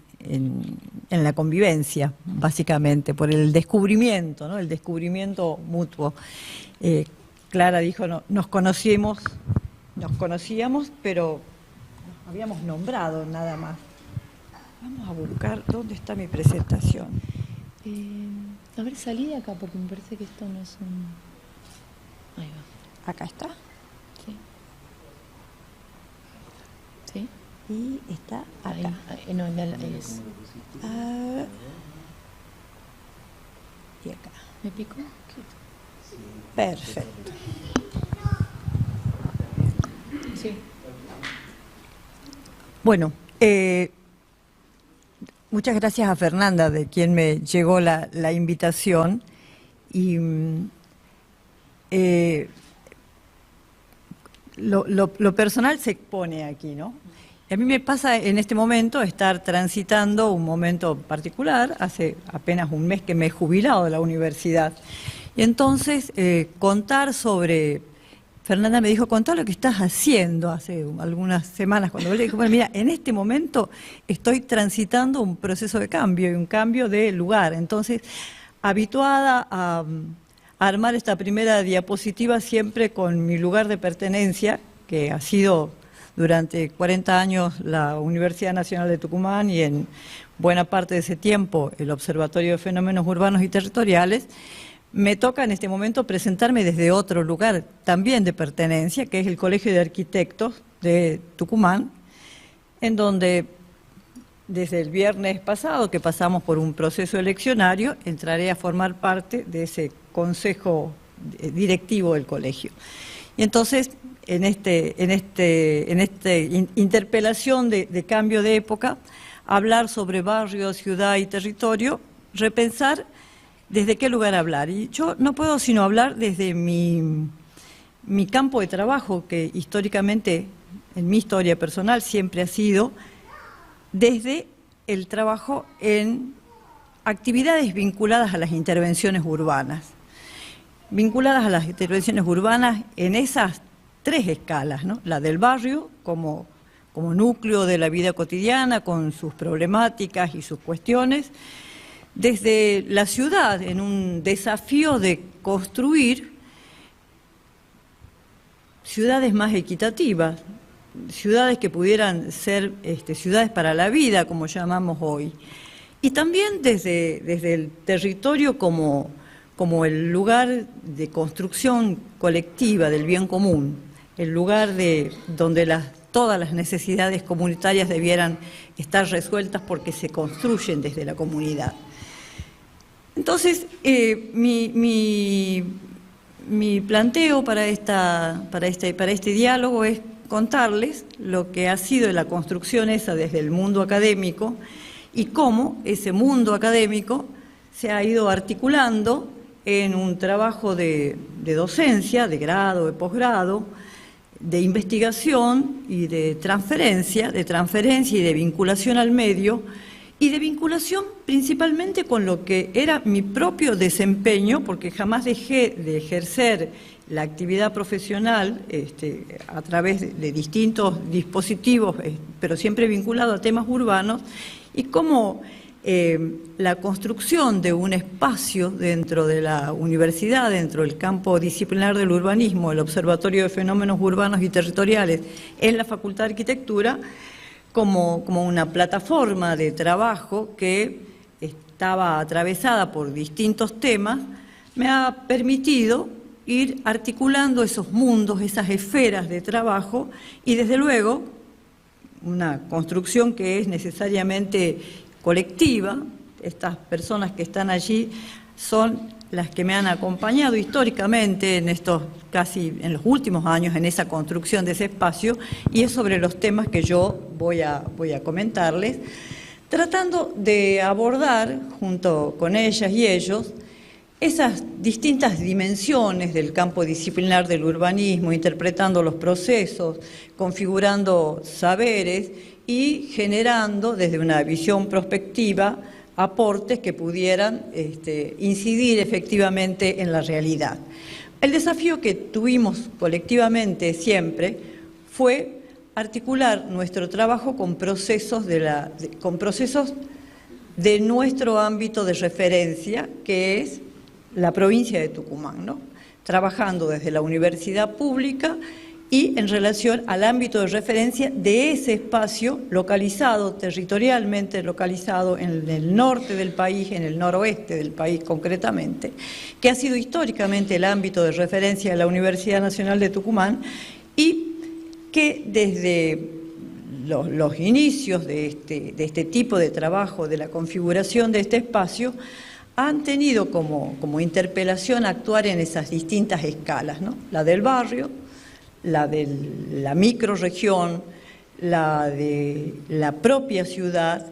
la convivencia, básicamente, por el descubrimiento, ¿no? El descubrimiento mutuo. Clara dijo, no, nos conocíamos, pero nos habíamos nombrado nada más. Vamos a buscar dónde está mi presentación. A ver, salí de acá porque me parece que esto no es un... Ahí va. Acá está. Sí. ¿Sí? Y está acá. Ahí, no, ahí es. Y acá. ¿Me pico? Perfecto. Sí. Bueno, muchas gracias a Fernanda, de quien me llegó la invitación. Y lo personal se expone aquí, ¿no? Y a mí me pasa en este momento estar transitando un momento particular. Hace apenas un mes que me he jubilado de la universidad. Y entonces contar sobre... Fernanda me dijo, contá lo que estás haciendo hace algunas semanas, cuando le dije, bueno, mira, en este momento estoy transitando un proceso de cambio, y un cambio de lugar. Entonces, habituada a armar esta primera diapositiva siempre con mi lugar de pertenencia, que ha sido durante 40 años la Universidad Nacional de Tucumán y en buena parte de ese tiempo el Observatorio de Fenómenos Urbanos y Territoriales, me toca en este momento presentarme desde otro lugar también de pertenencia, que es el Colegio de Arquitectos de Tucumán, en donde desde el viernes pasado, que pasamos por un proceso eleccionario, entraré a formar parte de ese consejo directivo del colegio. Y entonces, en esta interpelación de cambio de época, hablar sobre barrio, ciudad y territorio, repensar desde qué lugar hablar. Y yo no puedo sino hablar desde mi campo de trabajo, que históricamente, en mi historia personal, siempre ha sido desde el trabajo en actividades vinculadas a las intervenciones urbanas. Vinculadas a las intervenciones urbanas en esas tres escalas, ¿no? La del barrio como núcleo de la vida cotidiana, con sus problemáticas y sus cuestiones. Desde la ciudad, en un desafío de construir ciudades más equitativas, ciudades que pudieran ser ciudades para la vida, como llamamos hoy. Y también desde el territorio como el lugar de construcción colectiva del bien común, el lugar donde todas las necesidades comunitarias debieran estar resueltas porque se construyen desde la comunidad. Entonces, mi planteo para este diálogo es contarles lo que ha sido la construcción esa desde el mundo académico y cómo ese mundo académico se ha ido articulando en un trabajo de docencia, de grado, de posgrado, de investigación y de transferencia y de vinculación al medio, y de vinculación principalmente con lo que era mi propio desempeño, porque jamás dejé de ejercer la actividad profesional a través de distintos dispositivos, pero siempre vinculado a temas urbanos, y cómo la construcción de un espacio dentro de la universidad, dentro del campo disciplinar del urbanismo, el Observatorio de Fenómenos Urbanos y Territoriales en la Facultad de Arquitectura, como una plataforma de trabajo que estaba atravesada por distintos temas, me ha permitido ir articulando esos mundos, esas esferas de trabajo, y desde luego una construcción que es necesariamente colectiva. Estas personas que están allí son las que me han acompañado históricamente en los últimos años en esa construcción de ese espacio, y es sobre los temas que yo voy a comentarles, tratando de abordar junto con ellas y ellos esas distintas dimensiones del campo disciplinar del urbanismo, interpretando los procesos, configurando saberes y generando desde una visión prospectiva aportes que pudieran incidir efectivamente en la realidad. El desafío que tuvimos colectivamente siempre fue articular nuestro trabajo con procesos de nuestro ámbito de referencia, que es la provincia de Tucumán, ¿no? Trabajando desde la universidad pública y en relación al ámbito de referencia de ese espacio localizado, territorialmente localizado en el norte del país, en el noroeste del país concretamente, que ha sido históricamente el ámbito de referencia de la Universidad Nacional de Tucumán y que desde los inicios de este tipo de trabajo, de la configuración de este espacio, han tenido como interpelación actuar en esas distintas escalas, ¿no? La del barrio, la de la microrregión, la de la propia ciudad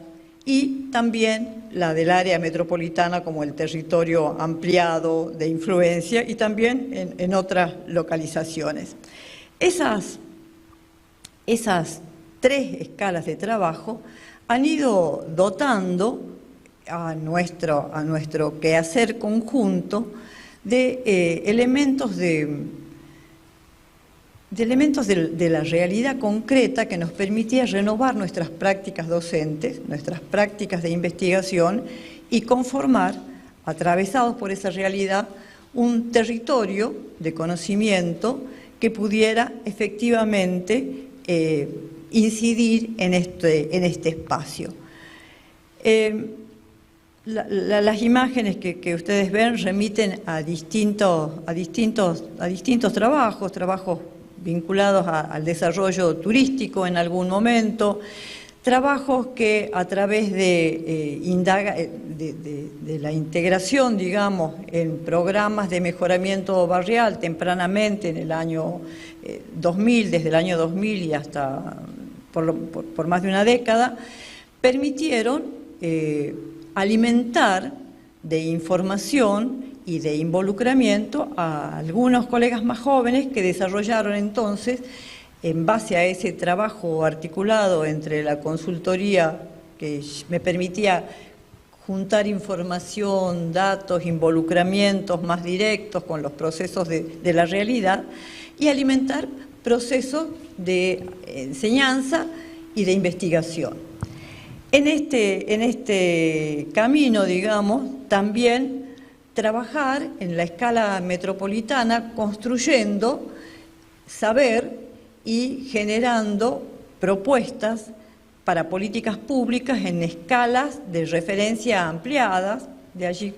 y también la del área metropolitana como el territorio ampliado de influencia y también en otras localizaciones. Esas tres escalas de trabajo han ido dotando a nuestro quehacer conjunto de elementos de la realidad concreta que nos permitía renovar nuestras prácticas docentes, nuestras prácticas de investigación y conformar, atravesados por esa realidad, un territorio de conocimiento que pudiera efectivamente incidir en este espacio. Las imágenes que ustedes ven remiten a distintos trabajos vinculados al desarrollo turístico en algún momento, trabajos que a través de la integración, digamos, en programas de mejoramiento barrial tempranamente en el año 2000, desde el año 2000 y hasta por más de una década, permitieron alimentar de información y de involucramiento a algunos colegas más jóvenes que desarrollaron entonces, en base a ese trabajo articulado entre la consultoría que me permitía juntar información, datos, involucramientos más directos con los procesos de la realidad y alimentar procesos de enseñanza y de investigación. En este camino, digamos, también trabajar en la escala metropolitana construyendo saber y generando propuestas para políticas públicas en escalas de referencia ampliadas. De allí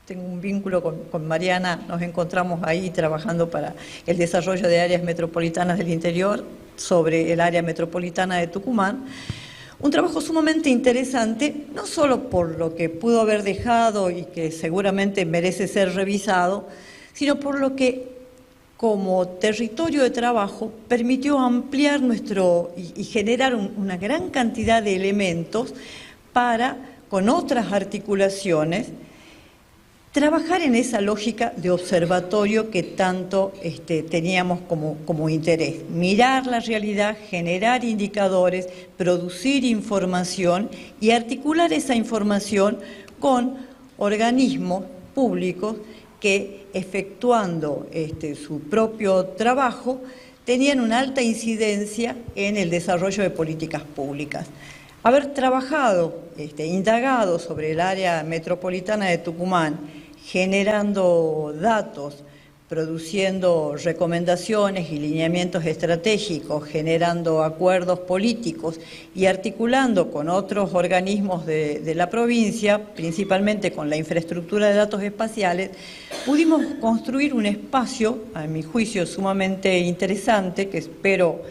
tengo un vínculo con Mariana, nos encontramos ahí trabajando para el desarrollo de áreas metropolitanas del interior sobre el área metropolitana de Tucumán. Un trabajo sumamente interesante, no solo por lo que pudo haber dejado y que seguramente merece ser revisado, sino por lo que como territorio de trabajo permitió ampliar y generar una gran cantidad de elementos para, con otras articulaciones, trabajar en esa lógica de observatorio que tanto teníamos como interés. Mirar la realidad, generar indicadores, producir información y articular esa información con organismos públicos que, efectuando su propio trabajo, tenían una alta incidencia en el desarrollo de políticas públicas. Haber trabajado, indagado sobre el área metropolitana de Tucumán, generando datos, produciendo recomendaciones y lineamientos estratégicos, generando acuerdos políticos y articulando con otros organismos de la provincia, principalmente con la infraestructura de datos espaciales, pudimos construir un espacio, a mi juicio, sumamente interesante, que espero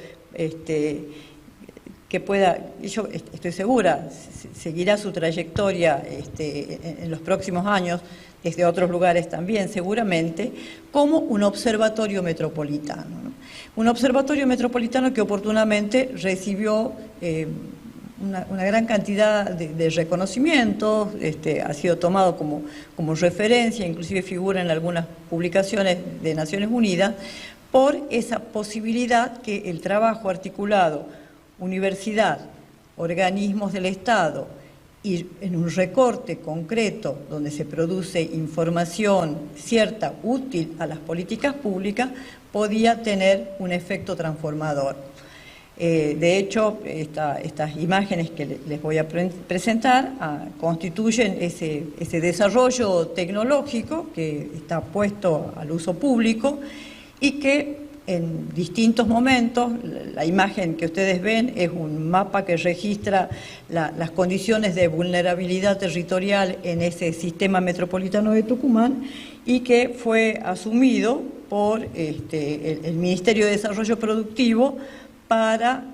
que pueda, yo estoy segura, seguirá su trayectoria en los próximos años, desde otros lugares también seguramente, como un observatorio metropolitano, ¿no? Un observatorio metropolitano que oportunamente recibió una gran cantidad de reconocimientos, ha sido tomado como referencia, inclusive figura en algunas publicaciones de Naciones Unidas, por esa posibilidad que el trabajo articulado, universidad, organismos del Estado, y en un recorte concreto donde se produce información cierta, útil a las políticas públicas, podía tener un efecto transformador. De hecho, estas imágenes que les voy a presentar constituyen ese desarrollo tecnológico que está puesto al uso público y que en distintos momentos, la imagen que ustedes ven es un mapa que registra las condiciones de vulnerabilidad territorial en ese sistema metropolitano de Tucumán y que fue asumido por el Ministerio de Desarrollo Productivo para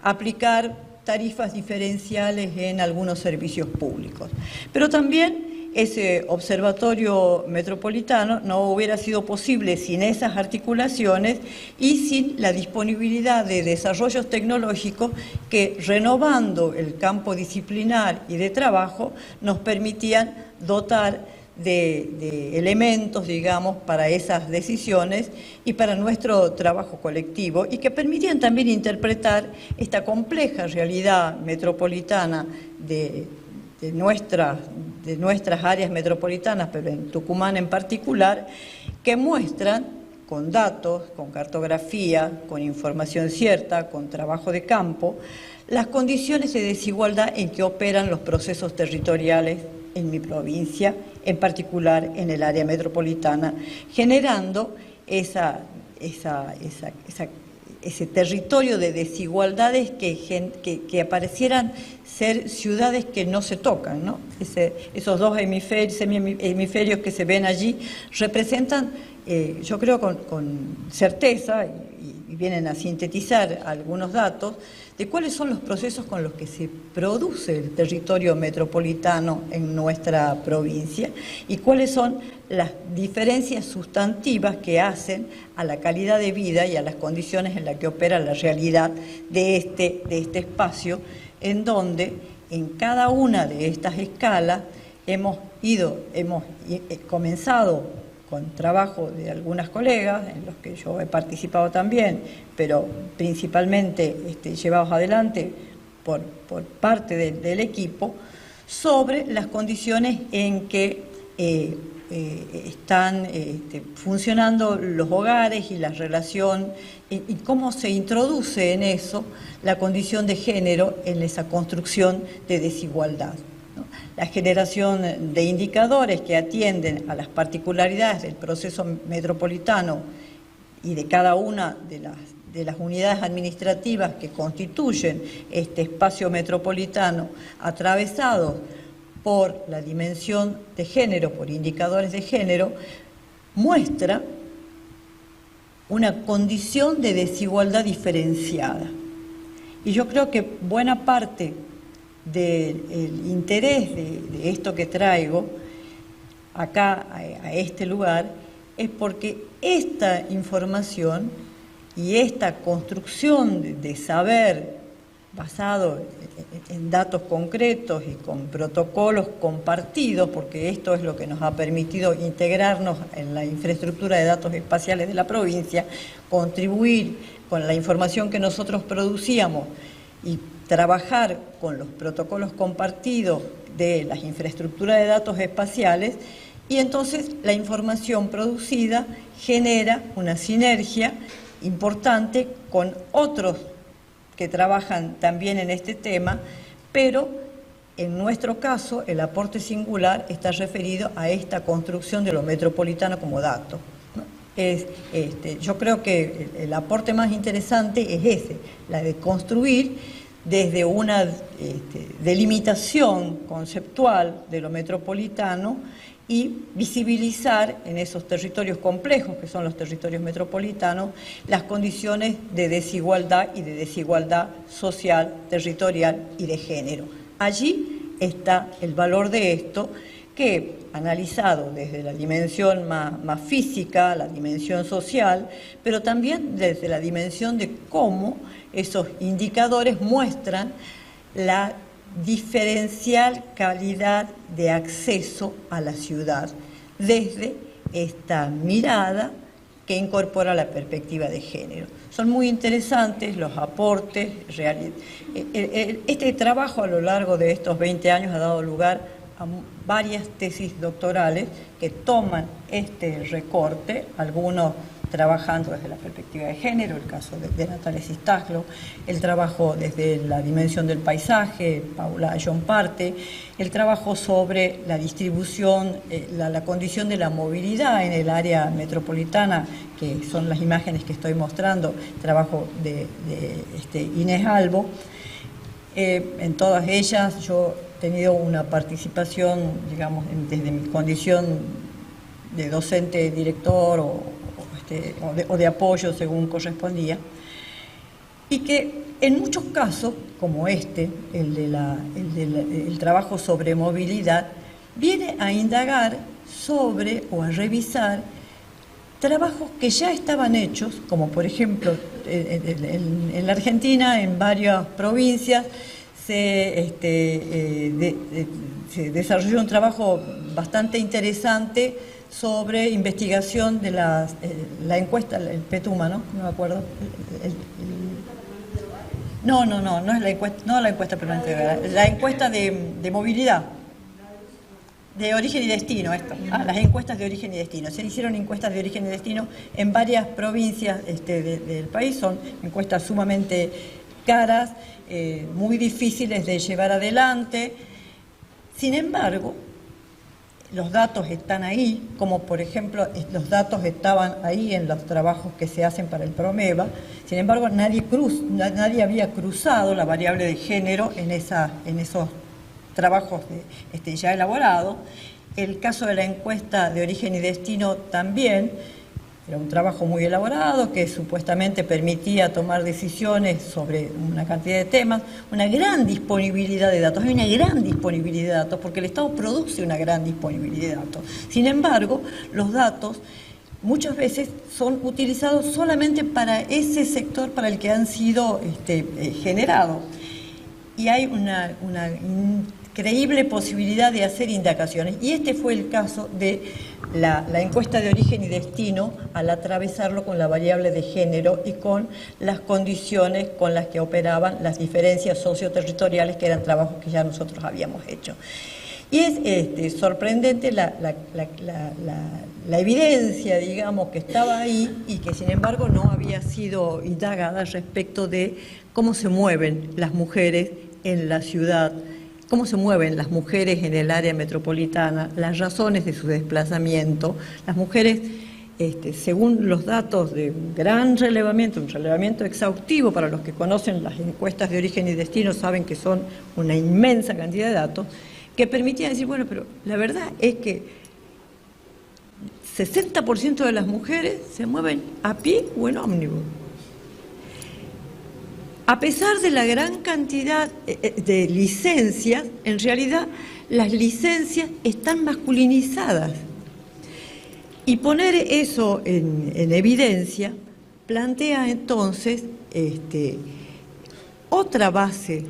aplicar tarifas diferenciales en algunos servicios públicos. Pero también ese observatorio metropolitano no hubiera sido posible sin esas articulaciones y sin la disponibilidad de desarrollos tecnológicos que, renovando el campo disciplinar y de trabajo, nos permitían dotar de elementos, digamos, para esas decisiones y para nuestro trabajo colectivo y que permitían también interpretar esta compleja realidad metropolitana de nuestras áreas metropolitanas, pero en Tucumán en particular, que muestran con datos, con cartografía, con información cierta, con trabajo de campo, las condiciones de desigualdad en que operan los procesos territoriales en mi provincia, en particular en el área metropolitana, generando ese territorio de desigualdades que aparecieran ser ciudades que no se tocan, ¿no? Esos dos hemisferios que se ven allí representan, yo creo con certeza, y vienen a sintetizar algunos datos, de cuáles son los procesos con los que se produce el territorio metropolitano en nuestra provincia y cuáles son las diferencias sustantivas que hacen a la calidad de vida y a las condiciones en las que opera la realidad de este espacio, en donde en cada una de estas escalas hemos comenzado con trabajo de algunas colegas, en los que yo he participado también, pero principalmente llevados adelante por parte del equipo, sobre las condiciones en que están funcionando los hogares y la relación, y cómo se introduce en eso la condición de género en esa construcción de desigualdad. La generación de indicadores que atienden a las particularidades del proceso metropolitano y de cada una de las unidades administrativas que constituyen este espacio metropolitano, atravesado por la dimensión de género, por indicadores de género, muestra una condición de desigualdad diferenciada. Y yo creo que buena parte del interés de esto que traigo acá a este lugar es porque esta información y esta construcción de saber basado en datos concretos y con protocolos compartidos, porque esto es lo que nos ha permitido integrarnos en la infraestructura de datos espaciales de la provincia, contribuir con la información que nosotros producíamos y trabajar con los protocolos compartidos de las infraestructuras de datos espaciales, y entonces la información producida genera una sinergia importante con otros que trabajan también en este tema, pero en nuestro caso el aporte singular está referido a esta construcción de lo metropolitano como dato. Yo creo que el aporte más interesante es ese, la de construir desde una delimitación conceptual de lo metropolitano y visibilizar en esos territorios complejos que son los territorios metropolitanos las condiciones de desigualdad y de desigualdad social, territorial y de género. Allí está el valor de esto que, analizado desde la dimensión más física, la dimensión social, pero también desde la dimensión de cómo esos indicadores muestran la diferencial calidad de acceso a la ciudad desde esta mirada que incorpora la perspectiva de género. Son muy interesantes los aportes. Este trabajo a lo largo de estos 20 años ha dado lugar a varias tesis doctorales que toman este recorte, algunos trabajando desde la perspectiva de género, el caso de Natalia Cistaglo, el trabajo desde la dimensión del paisaje, Paula Ayllón-Parte, el trabajo sobre la distribución, la condición de la movilidad en el área metropolitana, que son las imágenes que estoy mostrando, trabajo de Inés Albo. En todas ellas yo he tenido una participación, digamos, desde mi condición de docente, director o de apoyo según correspondía, y que en muchos casos, como el trabajo sobre movilidad, viene a indagar sobre o a revisar trabajos que ya estaban hechos, como por ejemplo en la Argentina, en varias provincias, se desarrolló un trabajo bastante interesante sobre investigación de la encuesta, el PETUMA, ¿no? No me acuerdo. No es la encuesta, no la encuesta permanente, la encuesta de movilidad, de origen y destino, las encuestas de origen y destino. Se hicieron encuestas de origen y destino en varias provincias del país, son encuestas sumamente caras, muy difíciles de llevar adelante. Sin embargo, los datos están ahí, como por ejemplo los datos estaban ahí en los trabajos que se hacen para el PROMEVA. Sin embargo, nadie había cruzado la variable de género en esos trabajos ya elaborados. El caso de la encuesta de origen y destino también era un trabajo muy elaborado que supuestamente permitía tomar decisiones sobre una cantidad de temas, una gran disponibilidad de datos. Hay una gran disponibilidad de datos porque el Estado produce una gran disponibilidad de datos. Sin embargo, los datos muchas veces son utilizados solamente para ese sector para el que han sido generados. Y hay una increíble posibilidad de hacer indagaciones. Y este fue el caso de la encuesta de origen y destino al atravesarlo con la variable de género y con las condiciones con las que operaban las diferencias socioterritoriales, que eran trabajos que ya nosotros habíamos hecho. Y es sorprendente la evidencia, digamos, que estaba ahí y que sin embargo no había sido indagada respecto de cómo se mueven las mujeres en la ciudad, cómo se mueven las mujeres en el área metropolitana, las razones de su desplazamiento. Las mujeres, según los datos de gran relevamiento, un relevamiento exhaustivo para los que conocen las encuestas de origen y destino, saben que son una inmensa cantidad de datos, que permitían decir, bueno, pero la verdad es que 60% de las mujeres se mueven a pie o en ómnibus. A pesar de la gran cantidad de licencias, en realidad las licencias están masculinizadas. Y poner eso en evidencia plantea entonces otra base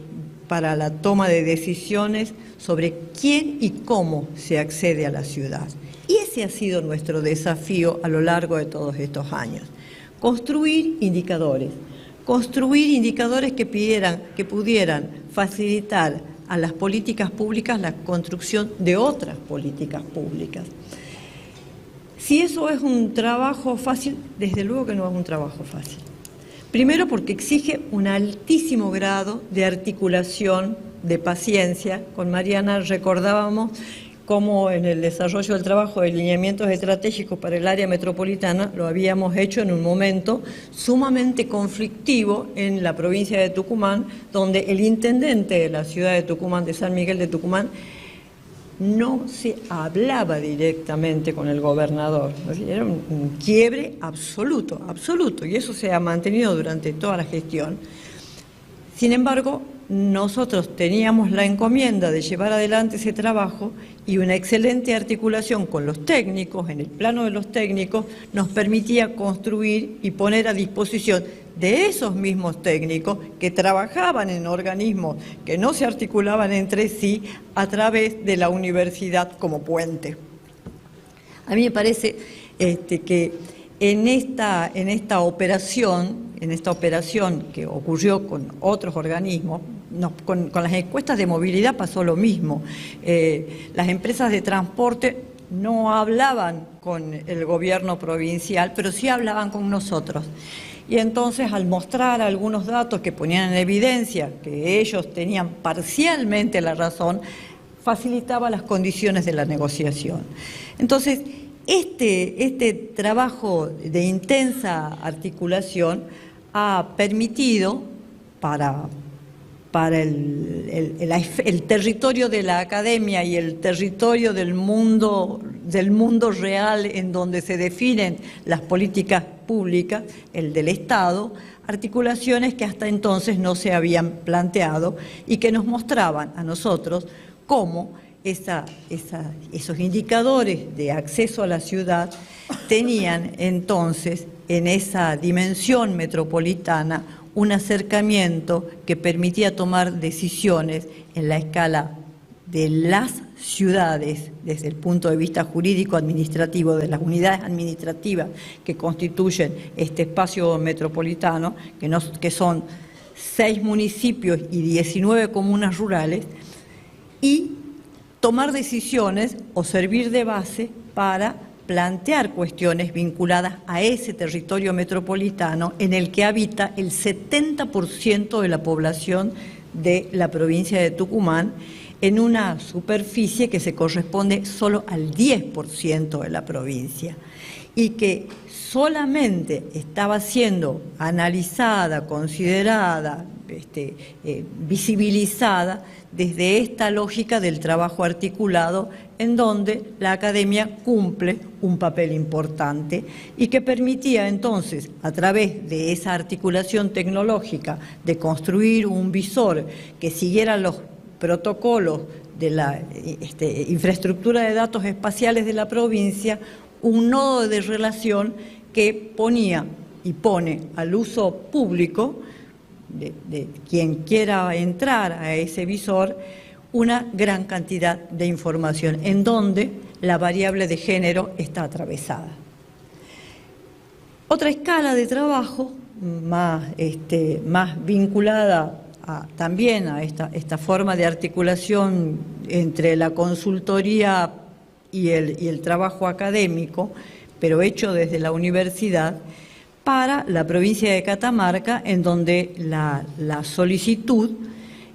para la toma de decisiones sobre quién y cómo se accede a la ciudad. Y ese ha sido nuestro desafío a lo largo de todos estos años. Construir indicadores que pudieran facilitar a las políticas públicas la construcción de otras políticas públicas. Si eso es un trabajo fácil, desde luego que no es un trabajo fácil. Primero porque exige un altísimo grado de articulación, de paciencia. Con Mariana recordábamos cómo en el desarrollo del trabajo de lineamientos estratégicos para el área metropolitana lo habíamos hecho en un momento sumamente conflictivo en la provincia de Tucumán, donde el intendente de la ciudad de Tucumán, de San Miguel de Tucumán, no se hablaba directamente con el gobernador. Era un quiebre absoluto, absoluto, y eso se ha mantenido durante toda la gestión. Sin embargo, nosotros teníamos la encomienda de llevar adelante ese trabajo y una excelente articulación con los técnicos, en el plano de los técnicos, nos permitía construir y poner a disposición de esos mismos técnicos que trabajaban en organismos que no se articulaban entre sí a través de la universidad como puente. A mí me parece que en esta operación que ocurrió con otros organismos, con las encuestas de movilidad pasó lo mismo. Las empresas de transporte no hablaban con el gobierno provincial, pero sí hablaban con nosotros. Y entonces, al mostrar algunos datos que ponían en evidencia que ellos tenían parcialmente la razón, facilitaba las condiciones de la negociación. Entonces, este trabajo de intensa articulación ha permitido para el territorio de la academia y el territorio del mundo real en donde se definen las políticas públicas, el del Estado, articulaciones que hasta entonces no se habían planteado y que nos mostraban a nosotros cómo esos indicadores de acceso a la ciudad tenían entonces en esa dimensión metropolitana un acercamiento que permitía tomar decisiones en la escala de las ciudades, desde el punto de vista jurídico-administrativo, de las unidades administrativas que constituyen este espacio metropolitano, que son 6 municipios y 19 comunas rurales, y tomar decisiones o servir de base para plantear cuestiones vinculadas a ese territorio metropolitano en el que habita el 70% de la población de la provincia de Tucumán, en una superficie que se corresponde solo al 10% de la provincia y que solamente estaba siendo analizada, considerada, visibilizada desde esta lógica del trabajo articulado en donde la academia cumple un papel importante y que permitía entonces, a través de esa articulación tecnológica, de construir un visor que siguiera los protocolos de la infraestructura de datos espaciales de la provincia, un nodo de relación que ponía y pone al uso público de quien quiera entrar a ese visor una gran cantidad de información en donde la variable de género está atravesada. Otra escala de trabajo más vinculada también a esta forma de articulación entre la consultoría y el trabajo académico, pero hecho desde la universidad, para la provincia de Catamarca, en donde la solicitud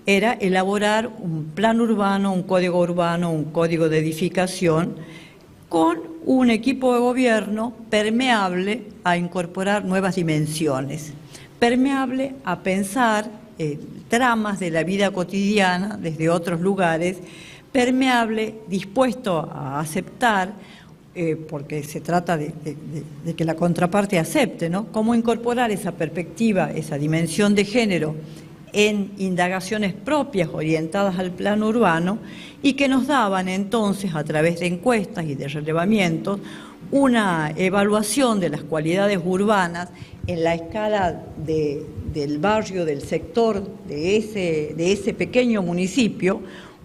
era elaborar un plan urbano, un código de edificación, con un equipo de gobierno permeable a incorporar nuevas dimensiones, permeable a pensar tramas de la vida cotidiana desde otros lugares, permeable, dispuesto a aceptar, porque se trata de que la contraparte acepte, ¿no? Cómo incorporar esa perspectiva, esa dimensión de género en indagaciones propias orientadas al plano urbano y que nos daban entonces, a través de encuestas y de relevamientos, una evaluación de las cualidades urbanas en la escala del barrio, del sector, de ese pequeño municipio,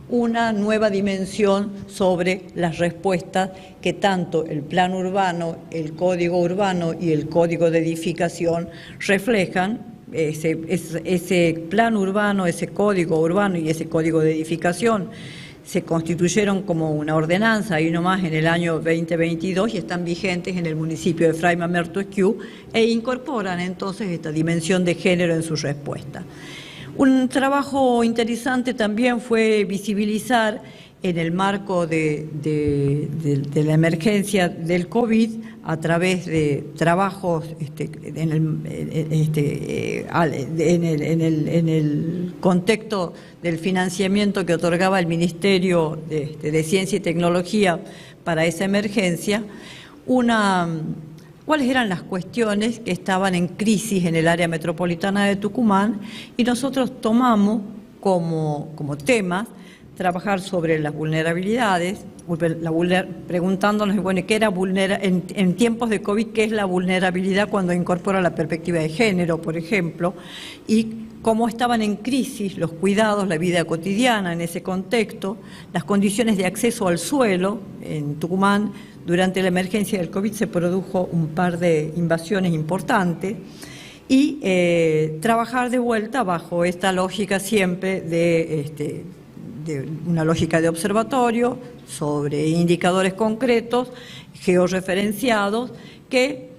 una nueva dimensión sobre las respuestas que tanto el plan urbano, el código urbano y el código de edificación reflejan. Ese plan urbano, ese código urbano y ese código de edificación se constituyeron como una ordenanza ahí nomás en el año 2022 y están vigentes en el municipio de Fray Mamerto Esquiú e incorporan entonces esta dimensión de género en su respuesta. Un trabajo interesante también fue visibilizar en el marco de la emergencia del COVID, a través de trabajos en el contexto del financiamiento que otorgaba el Ministerio de Ciencia y Tecnología para esa emergencia, cuáles eran las cuestiones que estaban en crisis en el área metropolitana de Tucumán, y nosotros tomamos como temas trabajar sobre las vulnerabilidades, preguntándonos, bueno, ¿qué era en tiempos de COVID, qué es la vulnerabilidad cuando incorpora la perspectiva de género, por ejemplo, y cómo estaban en crisis los cuidados, la vida cotidiana en ese contexto, las condiciones de acceso al suelo. En Tucumán, durante la emergencia del COVID, se produjo un par de invasiones importantes, y trabajar de vuelta bajo esta lógica siempre de una lógica de observatorio sobre indicadores concretos, georreferenciados, que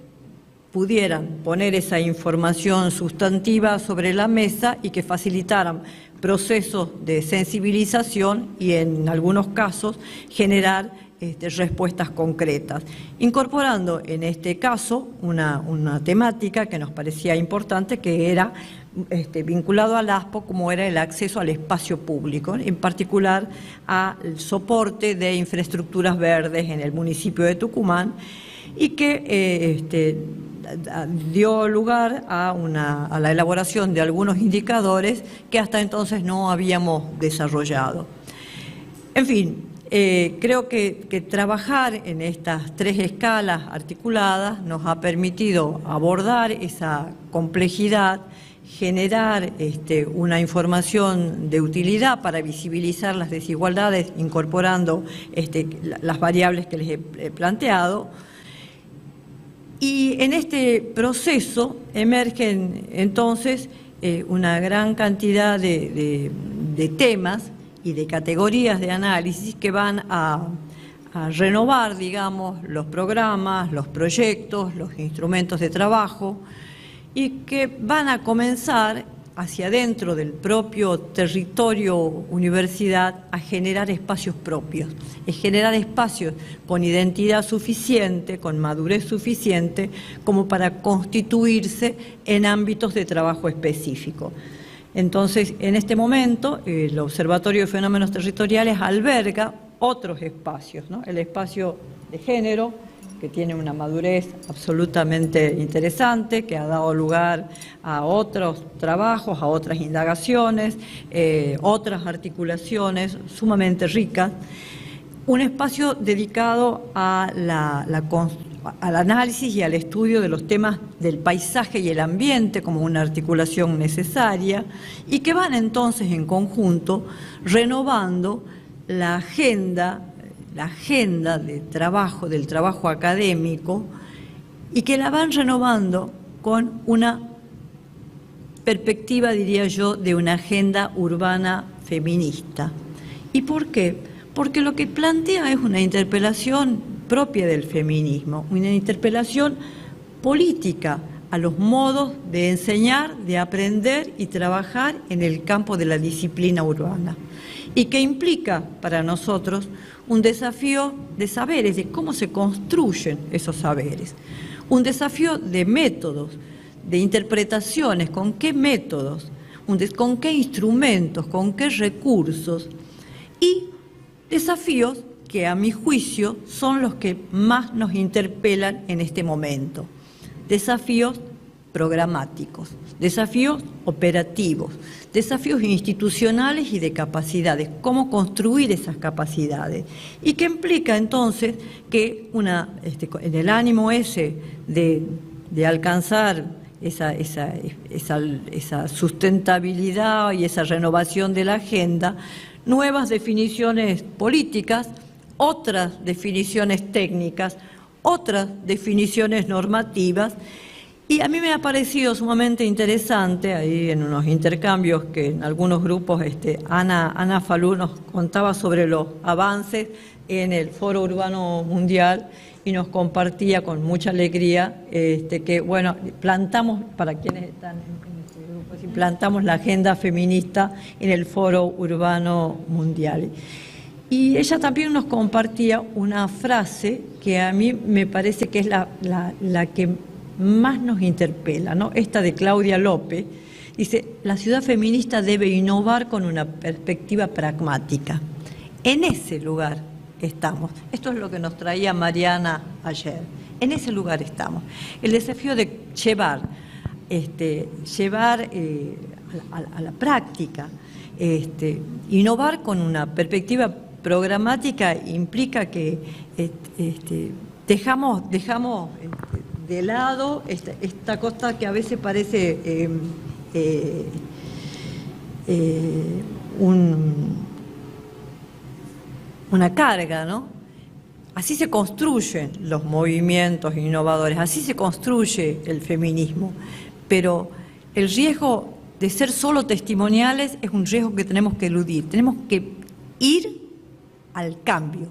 pudieran poner esa información sustantiva sobre la mesa y que facilitaran procesos de sensibilización y en algunos casos generar respuestas concretas, incorporando en este caso una temática que nos parecía importante, que era vinculado al ASPO, como era el acceso al espacio público, en particular al soporte de infraestructuras verdes en el municipio de Tucumán, y que dio lugar a la elaboración de algunos indicadores que hasta entonces no habíamos desarrollado. En fin, creo que trabajar en estas 3 escalas articuladas nos ha permitido abordar esa complejidad, generar una información de utilidad para visibilizar las desigualdades, incorporando las variables que les he planteado. Y en este proceso emergen entonces una gran cantidad de temas y de categorías de análisis que van a renovar, digamos, los programas, los proyectos, los instrumentos de trabajo, y que van a comenzar hacia adentro del propio territorio universidad a generar espacios propios, es generar espacios con identidad suficiente, con madurez suficiente, como para constituirse en ámbitos de trabajo específico. Entonces, en este momento, el Observatorio de Fenómenos Territoriales alberga otros espacios, ¿no? El espacio de género, que tiene una madurez absolutamente interesante, que ha dado lugar a otros trabajos, a otras indagaciones, otras articulaciones sumamente ricas. Un espacio dedicado al análisis y al estudio de los temas del paisaje y el ambiente como una articulación necesaria, y que van entonces en conjunto renovando la agenda de trabajo, del trabajo académico, y que la van renovando con una perspectiva, diría yo, de una agenda urbana feminista. ¿Y por qué? Porque lo que plantea es una interpelación propia del feminismo, una interpelación política a los modos de enseñar, de aprender y trabajar en el campo de la disciplina urbana, y que implica para nosotros un desafío de saberes, de cómo se construyen esos saberes, un desafío de métodos, de interpretaciones, con qué métodos, con qué instrumentos, con qué recursos, y desafíos que a mi juicio son los que más nos interpelan en este momento. Desafíos programáticos, desafíos operativos, desafíos institucionales y de capacidades, cómo construir esas capacidades, y que implica entonces que en el ánimo ese de alcanzar esa sustentabilidad y esa renovación de la agenda, nuevas definiciones políticas, otras definiciones técnicas, otras definiciones normativas. Y a mí me ha parecido sumamente interesante, ahí en unos intercambios que en algunos grupos Ana Falú nos contaba sobre los avances en el Foro Urbano Mundial, y nos compartía con mucha alegría que, bueno, plantamos, para quienes están en este grupo, plantamos la agenda feminista en el Foro Urbano Mundial. Y ella también nos compartía una frase que a mí me parece que es la que más nos interpela, ¿no? Esta de Claudia López, dice: la ciudad feminista debe innovar con una perspectiva pragmática. En ese lugar estamos. Esto es lo que nos traía Mariana ayer. En ese lugar estamos. El desafío de llevar a la práctica, innovar con una perspectiva programática implica que dejamos de lado esta cosa que a veces parece una carga, ¿no? Así se construyen los movimientos innovadores, así se construye el feminismo, pero el riesgo de ser solo testimoniales es un riesgo que tenemos que eludir. Tenemos que ir al cambio,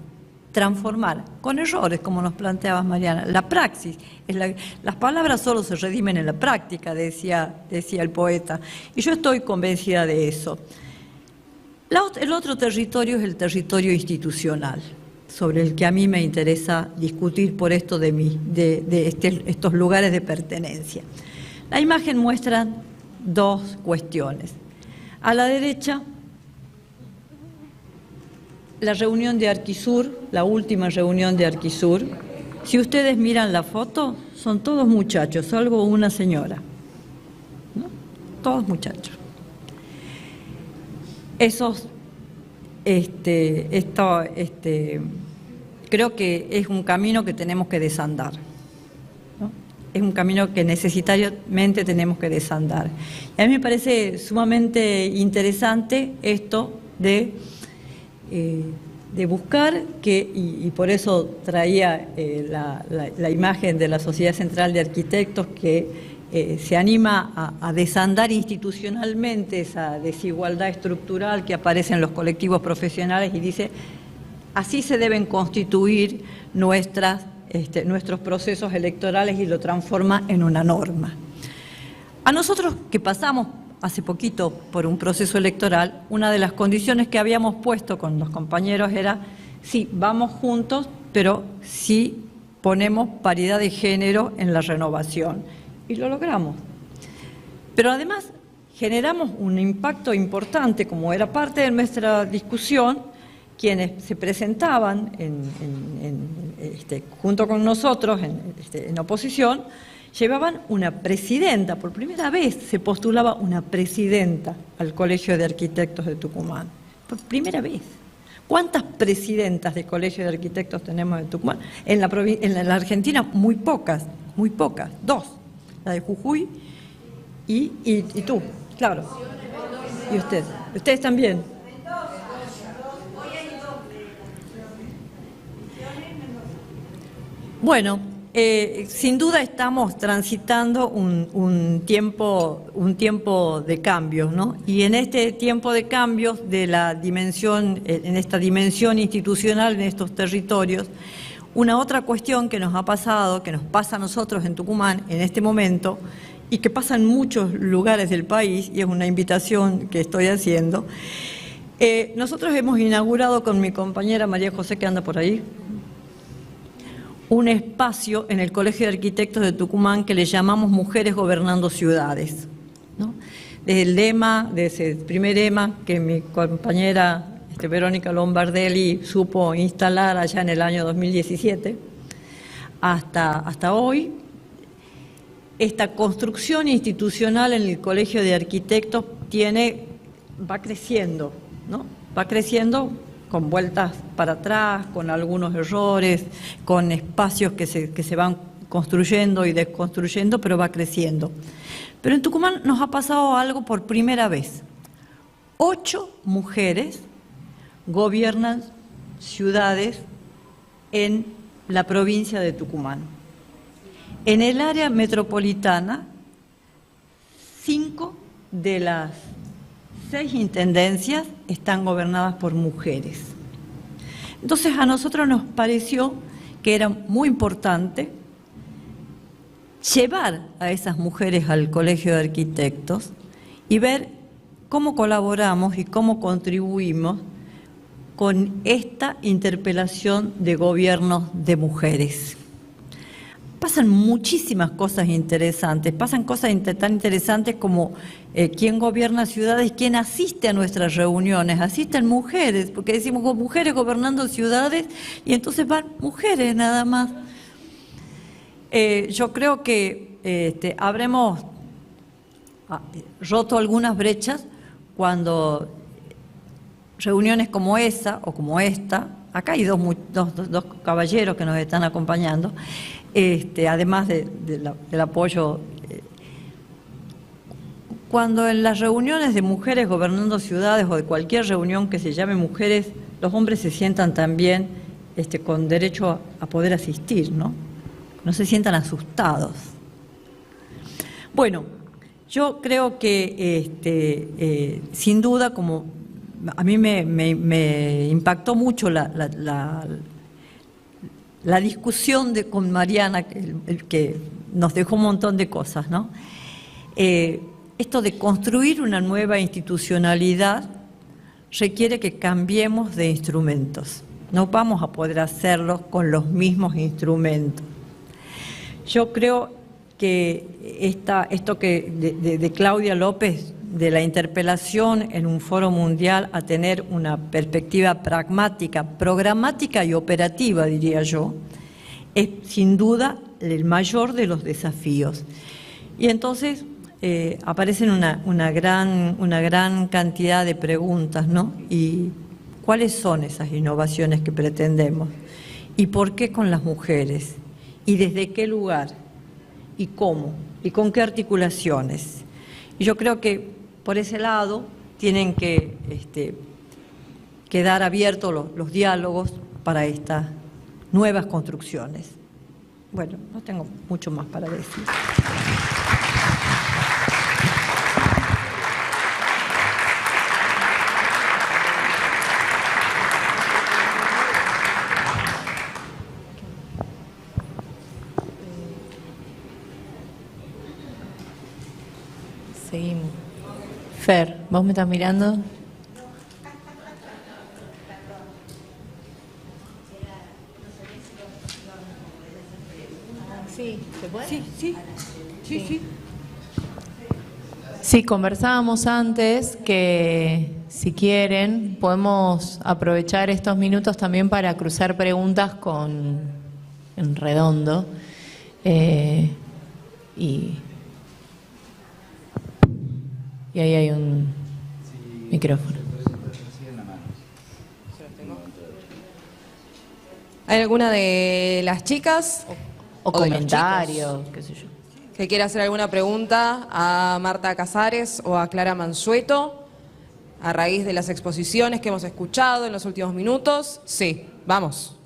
transformar, con errores, como nos planteabas, Mariana. La praxis, las palabras solo se redimen en la práctica, decía el poeta, y yo estoy convencida de eso. El otro territorio es el territorio institucional, sobre el que a mí me interesa discutir por esto estos lugares de pertenencia. La imagen muestra dos cuestiones. A la derecha, la reunión de Arquisur, la última reunión de Arquisur. Si ustedes miran la foto, son todos muchachos, salvo una señora, ¿no? Todos muchachos. Creo que es un camino que tenemos que desandar, ¿no? Es un camino que necesariamente tenemos que desandar. Y a mí me parece sumamente interesante esto de buscar y por eso traía la imagen de la Sociedad Central de Arquitectos que se anima a desandar institucionalmente esa desigualdad estructural que aparece en los colectivos profesionales y dice, así se deben constituir nuestros procesos electorales, y lo transforma en una norma. A nosotros que pasamos hace poquito por un proceso electoral, una de las condiciones que habíamos puesto con los compañeros era, sí, vamos juntos, pero sí ponemos paridad de género en la renovación. Y lo logramos. Pero además generamos un impacto importante, como era parte de nuestra discusión, quienes se presentaban junto con nosotros en oposición, llevaban una presidenta. Por primera vez se postulaba una presidenta al Colegio de Arquitectos de Tucumán. Por primera vez. ¿Cuántas presidentas de Colegio de Arquitectos tenemos en Tucumán? En la Argentina muy pocas, dos. La de Jujuy y tú, claro. Y ustedes también. Bueno, sin duda estamos transitando un tiempo de cambios, ¿no? Y en este tiempo de cambios de la dimensión, en esta dimensión institucional en estos territorios, una otra cuestión que nos ha pasado, que nos pasa a nosotros en Tucumán en este momento, y que pasa en muchos lugares del país, y es una invitación que estoy haciendo, nosotros hemos inaugurado con mi compañera María José, que anda por ahí, un espacio en el Colegio de Arquitectos de Tucumán que le llamamos Mujeres Gobernando Ciudades, ¿no? Desde el lema, desde el primer lema que mi compañera Verónica Lombardelli supo instalar allá en el año 2017, hasta hoy, esta construcción institucional en el Colegio de Arquitectos va creciendo, ¿no? Va creciendo con vueltas para atrás, con algunos errores, con espacios que se van construyendo y desconstruyendo, pero va creciendo. Pero en Tucumán nos ha pasado algo por primera vez. 8 mujeres gobiernan ciudades en la provincia de Tucumán. En el área metropolitana, 5 de las 6 intendencias están gobernadas por mujeres. Entonces a nosotros nos pareció que era muy importante llevar a esas mujeres al Colegio de Arquitectos y ver cómo colaboramos y cómo contribuimos con esta interpelación de gobiernos de mujeres. Pasan muchísimas cosas interesantes, pasan cosas tan interesantes como quién gobierna ciudades, quién asiste a nuestras reuniones. Asisten mujeres, porque decimos mujeres gobernando ciudades y entonces van mujeres nada más. Yo creo que habremos roto algunas brechas cuando reuniones como esa o como esta, acá hay dos caballeros que nos están acompañando, además del apoyo. Cuando en las reuniones de mujeres gobernando ciudades o de cualquier reunión que se llame mujeres, los hombres se sientan también con derecho a poder asistir, ¿no? No se sientan asustados. Bueno, Yo creo que sin duda, como a mí me impactó mucho la discusión con Mariana, que nos dejó un montón de cosas, ¿no? Esto de construir una nueva institucionalidad requiere que cambiemos de instrumentos. No vamos a poder hacerlo con los mismos instrumentos. Yo creo que esto que de Claudia López, de la interpelación en un foro mundial a tener una perspectiva pragmática, programática y operativa, diría yo, es sin duda el mayor de los desafíos. Y entonces aparecen una gran cantidad de preguntas, ¿no? Y ¿cuáles son esas innovaciones que pretendemos? ¿Y por qué con las mujeres? ¿Y desde qué lugar? ¿Y cómo? ¿Y con qué articulaciones? Y yo creo que por ese lado tienen que quedar abiertos los diálogos para estas nuevas construcciones. Bueno, no tengo mucho más para decir. Seguimos. Fer, ¿vos me estás mirando? Sí, ¿se puede? Sí. Sí, conversábamos antes que si quieren podemos aprovechar estos minutos también para cruzar preguntas en redondo y ahí hay un micrófono. ¿Hay alguna de las chicas O de los comentarios, chicos qué sé yo. que quiera hacer alguna pregunta a Marta Casares o a Clara Mansueto a raíz de las exposiciones que hemos escuchado en los últimos minutos? Sí, vamos.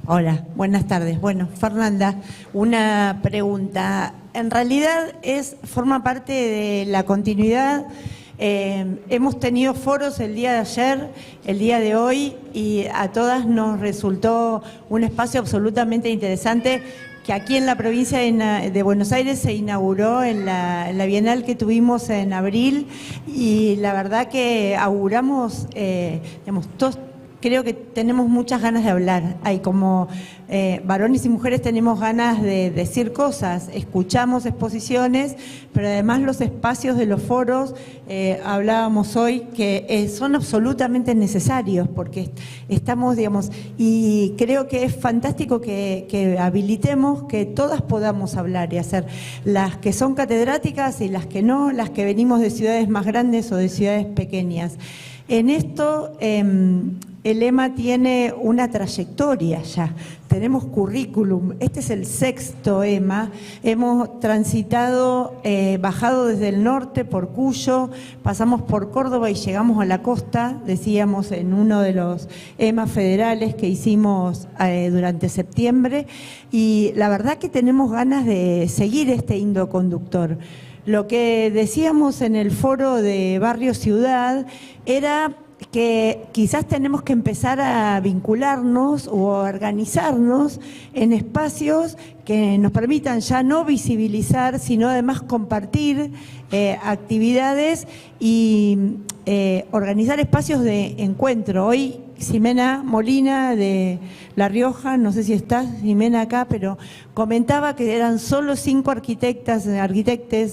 Hola, buenas tardes. Bueno, Fernanda, una pregunta. En realidad forma parte de la continuidad. Hemos tenido foros el día de ayer, el día de hoy, y a todas nos resultó un espacio absolutamente interesante que aquí en la provincia de Buenos Aires se inauguró en la Bienal que tuvimos en abril, y la verdad que auguramos, todos creo que tenemos muchas ganas de hablar. Hay como varones y mujeres tenemos ganas de decir cosas, escuchamos exposiciones, pero además los espacios de los foros, hablábamos hoy, que son absolutamente necesarios porque estamos, y creo que es fantástico que habilitemos que todas podamos hablar y hacer, las que son catedráticas y las que no, las que venimos de ciudades más grandes o de ciudades pequeñas. En esto, el EMA tiene una trayectoria ya, tenemos currículum, este es el 6º EMA, hemos transitado, bajado desde el norte por Cuyo, pasamos por Córdoba y llegamos a la costa, decíamos en uno de los EMA federales que hicimos durante septiembre, y la verdad que tenemos ganas de seguir este hilo conductor. Lo que decíamos en el foro de Barrio Ciudad era que quizás tenemos que empezar a vincularnos o organizarnos en espacios que nos permitan ya no visibilizar, sino además compartir actividades y organizar espacios de encuentro. Hoy Ximena Molina de La Rioja, no sé si está Ximena acá, pero comentaba que eran solo 5 arquitectes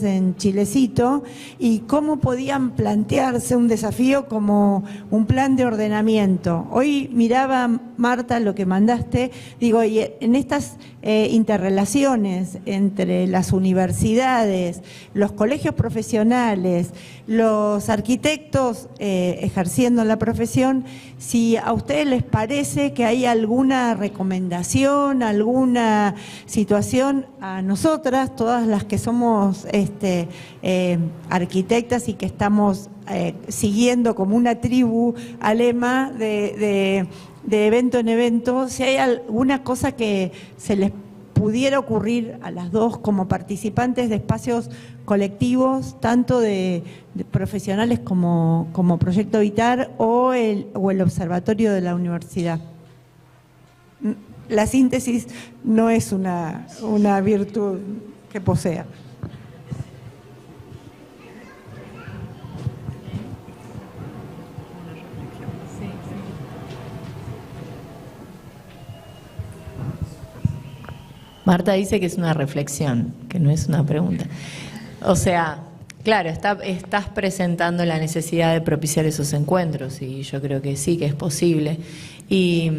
en Chilecito y cómo podían plantearse un desafío como un plan de ordenamiento. Hoy miraba, Marta, lo que mandaste, digo, y en estas interrelaciones entre las universidades, los colegios profesionales, los arquitectos ejerciendo la profesión, si a ustedes les parece que hay alguna recomendación, alguna situación a nosotras, todas las que somos arquitectas y que estamos siguiendo como una tribu al EMA de evento en evento, si hay alguna cosa que se les pudiera ocurrir a las dos como participantes de espacios colectivos, tanto de profesionales como Proyecto Vitar o el observatorio de la universidad. La síntesis no es una virtud que posea. Marta dice que es una reflexión, que no es una pregunta. O sea, claro, estás presentando la necesidad de propiciar esos encuentros y yo creo que sí, que es posible. Y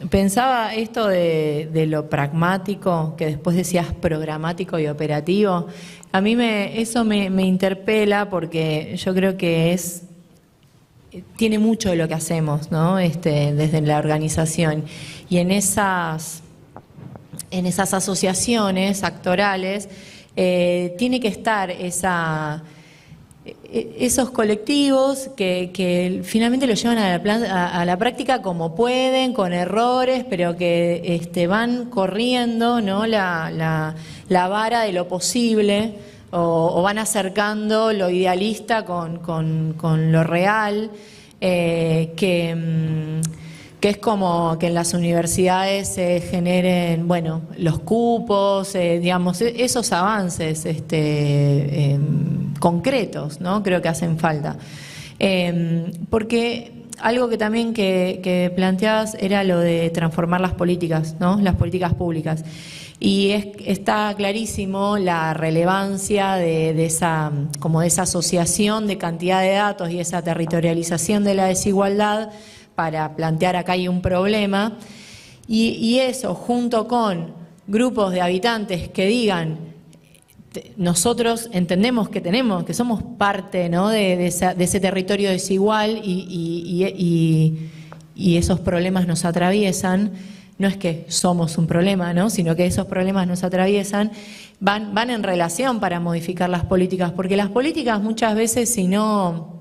pensaba esto de lo pragmático, que después decías programático y operativo. A mí eso me interpela porque yo creo que tiene mucho de lo que hacemos, ¿no? Desde la organización. Y en esas asociaciones actorales tiene que estar esos colectivos que finalmente lo llevan a la práctica como pueden, con errores, pero que van corriendo, ¿no? la vara de lo posible o van acercando lo idealista con lo real, que es como que en las universidades se generen, bueno, los cupos, digamos, esos avances concretos, ¿no? Creo que hacen falta. Porque algo que también que planteabas era lo de transformar las políticas, ¿no? Las políticas públicas. Y está clarísimo la relevancia de esa asociación de cantidad de datos y esa territorialización de la desigualdad para plantear acá hay un problema, y eso junto con grupos de habitantes que digan, nosotros entendemos que somos parte, ¿no? de ese territorio desigual y esos problemas nos atraviesan, no es que somos un problema, ¿no? Sino que esos problemas nos atraviesan, van en relación para modificar las políticas, porque las políticas muchas veces si no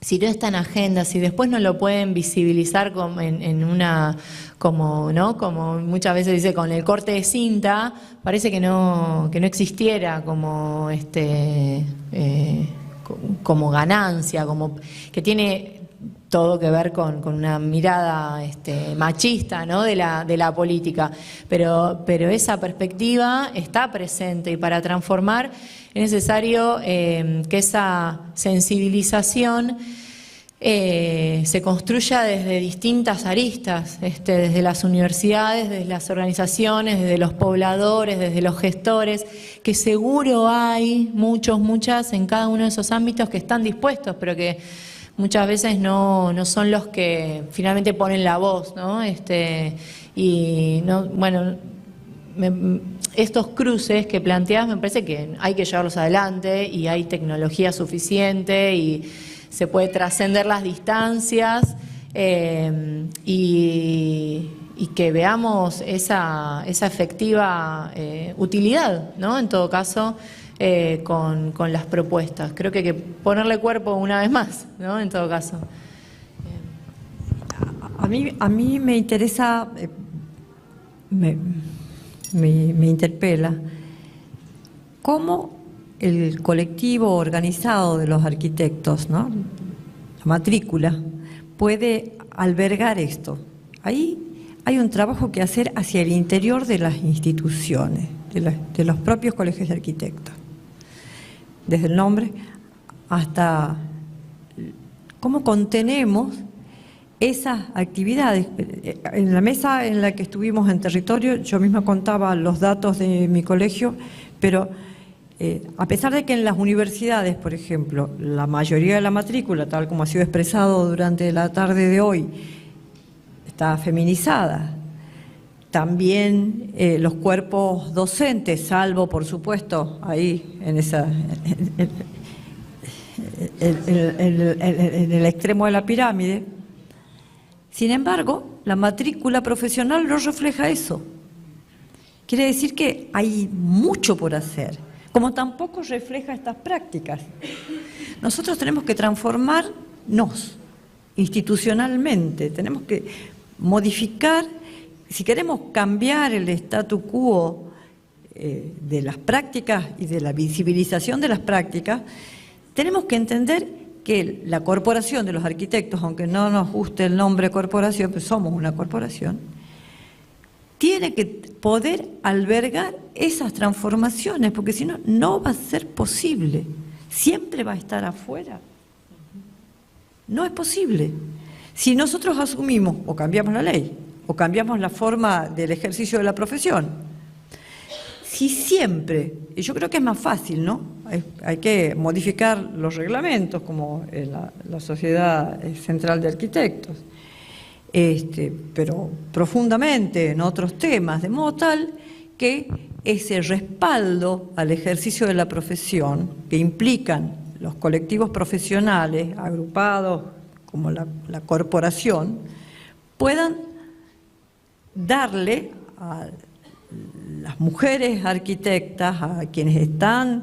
está en agenda, si después no lo pueden visibilizar como muchas veces dice, con el corte de cinta, parece que no existiera como ganancia, que tiene todo que ver con una mirada machista, ¿no? de la política, pero esa perspectiva está presente y para transformar es necesario que esa sensibilización se construya desde distintas aristas, desde las universidades, desde las organizaciones, desde los pobladores, desde los gestores, que seguro hay muchas en cada uno de esos ámbitos que están dispuestos, pero que muchas veces no son los que finalmente ponen la voz, ¿no? Estos cruces que planteas me parece que hay que llevarlos adelante y hay tecnología suficiente y se puede trascender las distancias y que veamos esa efectiva utilidad, ¿no? En todo caso, con las propuestas. Creo que hay que ponerle cuerpo una vez más, ¿no? En todo caso. A mí me interesa, me interpela cómo el colectivo organizado de los arquitectos, ¿no? La matrícula, puede albergar esto. Ahí hay un trabajo que hacer hacia el interior de las instituciones, de los propios colegios de arquitectos, desde el nombre hasta cómo contenemos esas actividades. En la mesa en la que estuvimos en territorio, yo misma contaba los datos de mi colegio, pero a pesar de que en las universidades, por ejemplo, la mayoría de la matrícula, tal como ha sido expresado durante la tarde de hoy, está feminizada, también los cuerpos docentes, salvo, por supuesto, ahí en el extremo de la pirámide. Sin embargo, la matrícula profesional no refleja eso. Quiere decir que hay mucho por hacer, como tampoco refleja estas prácticas. Nosotros tenemos que transformarnos institucionalmente, tenemos que modificar si queremos cambiar el statu quo de las prácticas y de la visibilización de las prácticas, tenemos que entender que la corporación de los arquitectos, aunque no nos guste el nombre corporación, pues somos una corporación, tiene que poder albergar esas transformaciones, porque si no, no va a ser posible. Siempre va a estar afuera. No es posible. Si nosotros asumimos, o cambiamos la ley, o cambiamos la forma del ejercicio de la profesión, si siempre, y yo creo que es más fácil, ¿no? Hay que modificar los reglamentos, como la Sociedad Central de Arquitectos, pero profundamente en otros temas, de modo tal que ese respaldo al ejercicio de la profesión que implican los colectivos profesionales agrupados como la corporación, puedan darle a las mujeres arquitectas, a quienes están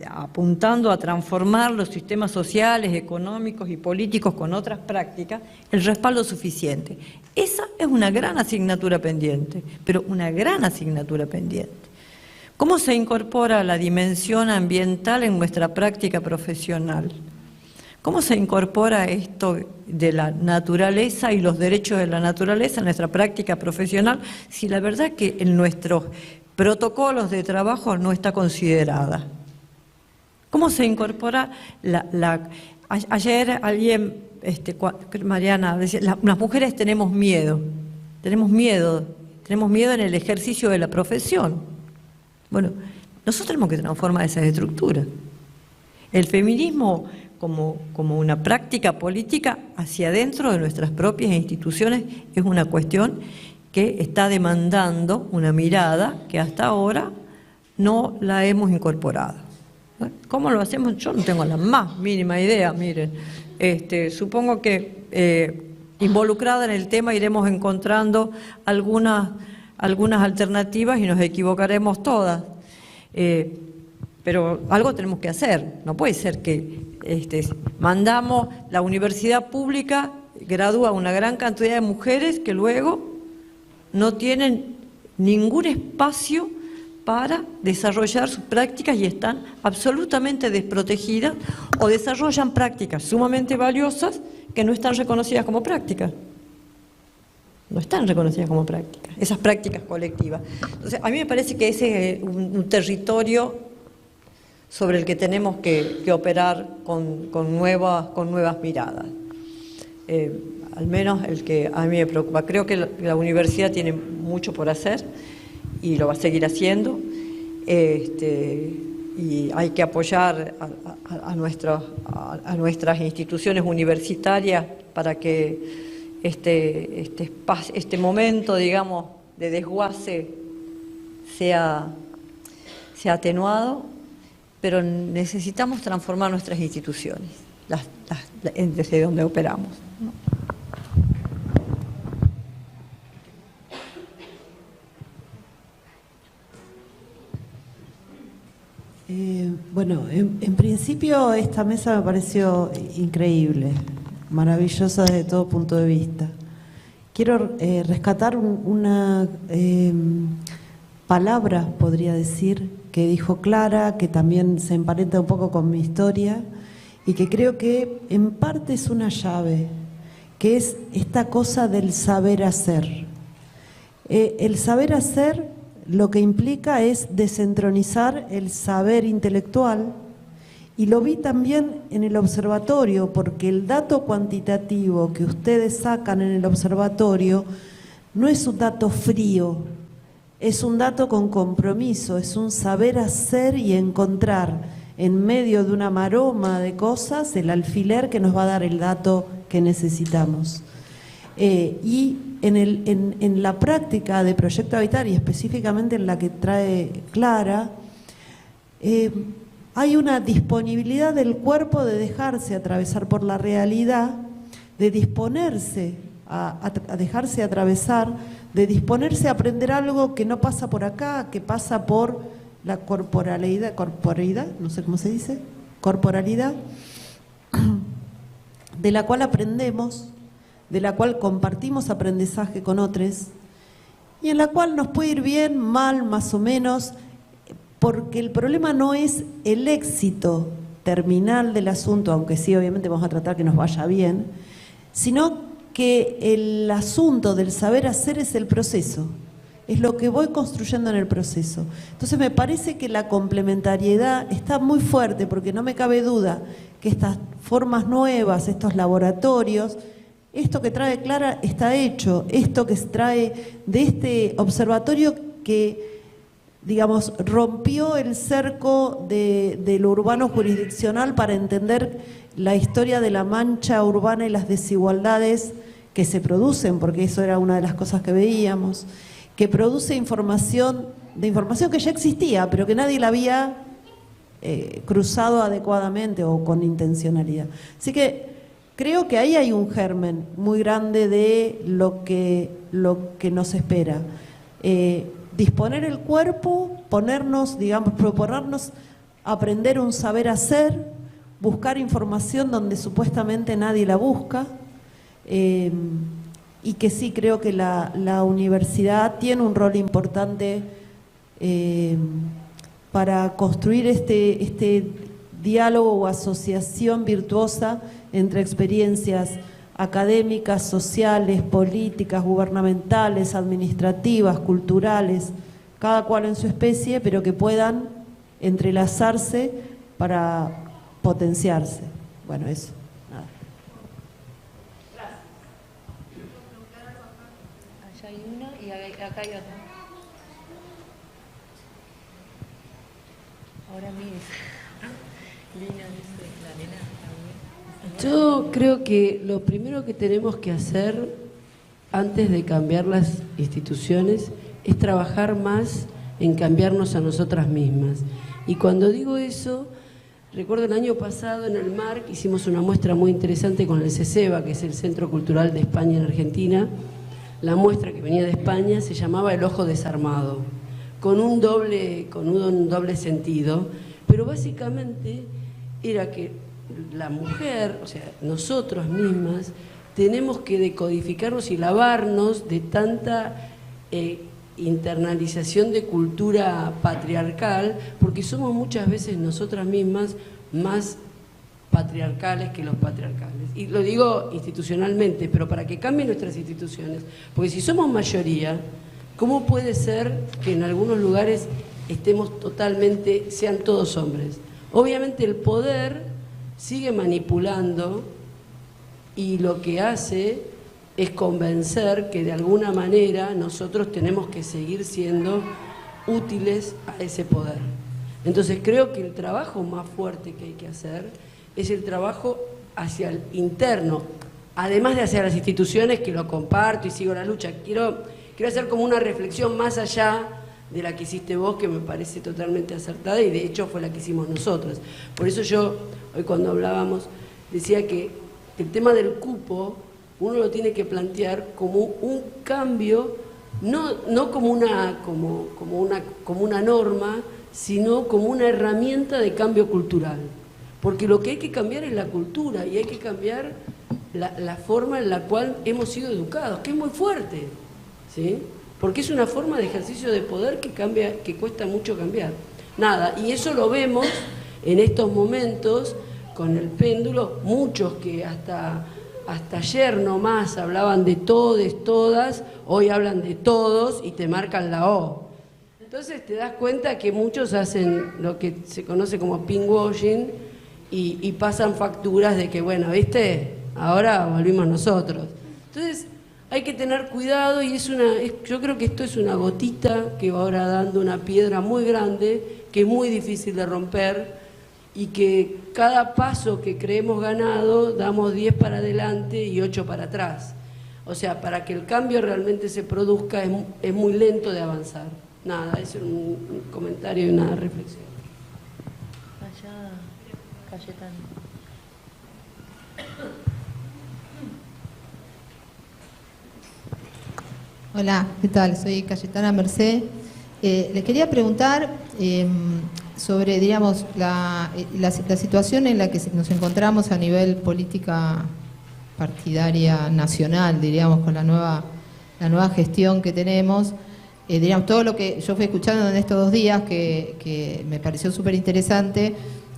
apuntando a transformar los sistemas sociales, económicos y políticos con otras prácticas, el respaldo suficiente. Esa es una gran asignatura pendiente, pero una gran asignatura pendiente. ¿Cómo se incorpora la dimensión ambiental en nuestra práctica profesional? ¿Cómo se incorpora esto de la naturaleza y los derechos de la naturaleza en nuestra práctica profesional si la verdad es que en nuestros protocolos de trabajo no está considerada? ¿Cómo se incorpora ayer alguien, Mariana, decía, las mujeres tenemos miedo en el ejercicio de la profesión. Bueno, nosotros tenemos que transformar esas estructuras. El feminismo como una práctica política hacia adentro de nuestras propias instituciones es una cuestión que está demandando una mirada que hasta ahora no la hemos incorporado. ¿Cómo lo hacemos? Yo no tengo la más mínima idea, miren. Supongo que involucrada en el tema iremos encontrando algunas alternativas y nos equivocaremos todas. Pero algo tenemos que hacer. No puede ser que mandamos, la universidad pública gradúa una gran cantidad de mujeres que luego no tienen ningún espacio para desarrollar sus prácticas y están absolutamente desprotegidas o desarrollan prácticas sumamente valiosas que no están reconocidas como prácticas. No están reconocidas como prácticas, esas prácticas colectivas. Entonces, a mí me parece que ese es un territorio sobre el que tenemos que operar con nuevas miradas. Al menos el que a mí me preocupa. Creo que la universidad tiene mucho por hacer y lo va a seguir haciendo. Y hay que apoyar a nuestras instituciones universitarias para que este momento, digamos, de desguace sea atenuado, pero necesitamos transformar nuestras instituciones, desde donde operamos, ¿no? Bueno, en principio esta mesa me pareció increíble, maravillosa desde todo punto de vista. Quiero rescatar una palabra, podría decir, que dijo Clara, que también se emparenta un poco con mi historia y que creo que en parte es una llave, que es esta cosa del saber hacer. El saber hacer lo que implica es desentronizar el saber intelectual, y lo vi también en el observatorio, porque el dato cuantitativo que ustedes sacan en el observatorio no es un dato frío, es un dato con compromiso, es un saber hacer y encontrar en medio de una maroma de cosas el alfiler que nos va a dar el dato que necesitamos. Y en la práctica de Proyecto Habitar, y específicamente en la que trae Clara, hay una disponibilidad del cuerpo de dejarse atravesar por la realidad, de disponerse a dejarse atravesar, de disponerse a aprender algo que no pasa por acá, que pasa por la corporalidad, no sé cómo se dice, corporalidad, de la cual aprendemos, de la cual compartimos aprendizaje con otros, y en la cual nos puede ir bien, mal, más o menos, porque el problema no es el éxito terminal del asunto, aunque sí obviamente vamos a tratar que nos vaya bien, sino que el asunto del saber hacer es el proceso, es lo que voy construyendo en el proceso. Entonces me parece que la complementariedad está muy fuerte, porque no me cabe duda que estas formas nuevas, estos laboratorios, esto que trae Clara está hecho, esto que trae de este observatorio que, digamos, rompió el cerco de lo urbano jurisdiccional para entender la historia de la mancha urbana y las desigualdades que se producen, porque eso era una de las cosas que veíamos, que produce información que ya existía, pero que nadie la había cruzado adecuadamente o con intencionalidad. Así que creo que ahí hay un germen muy grande de lo que nos espera. Disponer el cuerpo, ponernos, digamos, proponernos aprender un saber hacer, buscar información donde supuestamente nadie la busca, y que sí creo que la universidad tiene un rol importante para construir este diálogo o asociación virtuosa entre experiencias académicas, sociales, políticas, gubernamentales, administrativas, culturales, cada cual en su especie, pero que puedan entrelazarse para potenciarse. Bueno, eso. Nada. Allá hay una y acá hay otra. Ahora mire. Lina dice, la nena también. Yo creo que lo primero que tenemos que hacer antes de cambiar las instituciones es trabajar más en cambiarnos a nosotras mismas. Y cuando digo eso, recuerdo el año pasado en el MARC hicimos una muestra muy interesante con el CESEBA, que es el Centro Cultural de España en Argentina. La muestra que venía de España se llamaba El Ojo Desarmado, con un doble sentido, pero básicamente era que la mujer, o sea, nosotros mismas, tenemos que decodificarnos y lavarnos de tanta internalización de cultura patriarcal, porque somos muchas veces nosotras mismas más patriarcales que los patriarcales. Y lo digo institucionalmente, pero para que cambien nuestras instituciones, porque si somos mayoría, ¿cómo puede ser que en algunos lugares estemos totalmente, sean todos hombres? Obviamente el poder sigue manipulando y lo que hace es convencer que de alguna manera nosotros tenemos que seguir siendo útiles a ese poder. Entonces creo que el trabajo más fuerte que hay que hacer es el trabajo hacia el interno, además de hacia las instituciones, que lo comparto y sigo la lucha. Quiero hacer como una reflexión más allá de la que hiciste vos, que me parece totalmente acertada y de hecho fue la que hicimos nosotros. Por eso yo, hoy cuando hablábamos, decía que el tema del cupo uno lo tiene que plantear como un cambio, no como una norma, sino como una herramienta de cambio cultural. Porque lo que hay que cambiar es la cultura y hay que cambiar la forma en la cual hemos sido educados, que es muy fuerte, ¿sí? Porque es una forma de ejercicio de poder que cuesta mucho cambiar. Nada, y eso lo vemos en estos momentos con el péndulo, muchos que hasta ayer nomás hablaban de todes, todas, hoy hablan de todos y te marcan la O. Entonces te das cuenta que muchos hacen lo que se conoce como pinkwashing y pasan facturas de que, bueno, ¿viste? Ahora volvimos nosotros. Entonces hay que tener cuidado y yo creo que esto es una gotita que va ahora dando una piedra muy grande, que es muy difícil de romper, y que cada paso que creemos ganado damos 10 para adelante y 8 para atrás. O sea, para que el cambio realmente se produzca es muy lento de avanzar. Nada, es un comentario y una reflexión. Allá, Cayetano. Hola, ¿qué tal? Soy Cayetana Merced. Le quería preguntar sobre, digamos, la situación en la que nos encontramos a nivel política partidaria nacional, diríamos, con la nueva gestión que tenemos, digamos, todo lo que yo fui escuchando en estos 2 días, que me pareció súper interesante,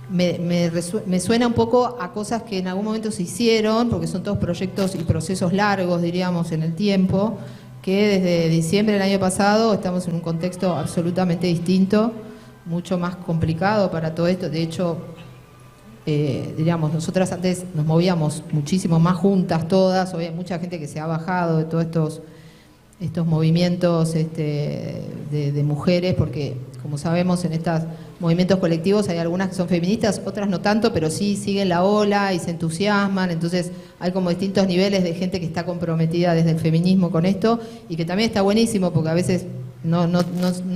me suena un poco a cosas que en algún momento se hicieron, porque son todos proyectos y procesos largos, diríamos, en el tiempo, que desde diciembre del año pasado estamos en un contexto absolutamente distinto, mucho más complicado para todo esto. De hecho, diríamos, nosotras antes nos movíamos muchísimo más juntas todas, hoy hay mucha gente que se ha bajado de todos estos movimientos de mujeres, porque como sabemos en estos movimientos colectivos hay algunas que son feministas, otras no tanto, pero sí siguen la ola y se entusiasman, entonces hay como distintos niveles de gente que está comprometida desde el feminismo con esto, y que también está buenísimo porque a veces no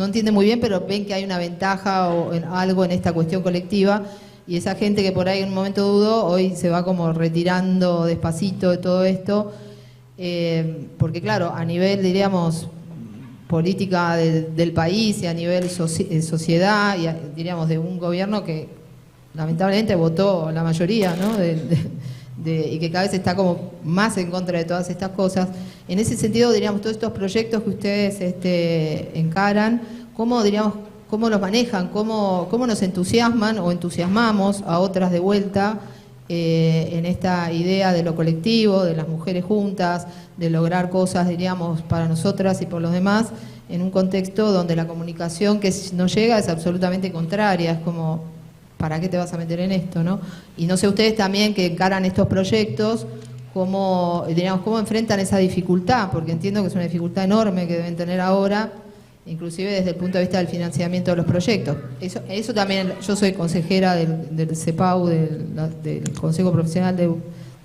entienden muy bien, pero ven que hay una ventaja o algo en esta cuestión colectiva, y esa gente que por ahí en un momento dudó, hoy se va como retirando despacito de todo esto, porque claro, a nivel, diríamos, política del país y a nivel sociedad, y diríamos de un gobierno que lamentablemente votó la mayoría, ¿no? Y que cada vez está como más en contra de todas estas cosas. En ese sentido, diríamos, todos estos proyectos que ustedes encaran, ¿cómo, diríamos, cómo los manejan? ¿Cómo nos entusiasman o entusiasmamos a otras de vuelta en esta idea de lo colectivo, de las mujeres juntas, de lograr cosas, diríamos, para nosotras y por los demás, en un contexto donde la comunicación que nos llega es absolutamente contraria, es como, ¿para qué te vas a meter en esto, no? Y no sé ustedes también que encaran estos proyectos, cómo enfrentan esa dificultad, porque entiendo que es una dificultad enorme que deben tener ahora, inclusive desde el punto de vista del financiamiento de los proyectos. Eso también, yo soy consejera del CEPAU, del Consejo Profesional de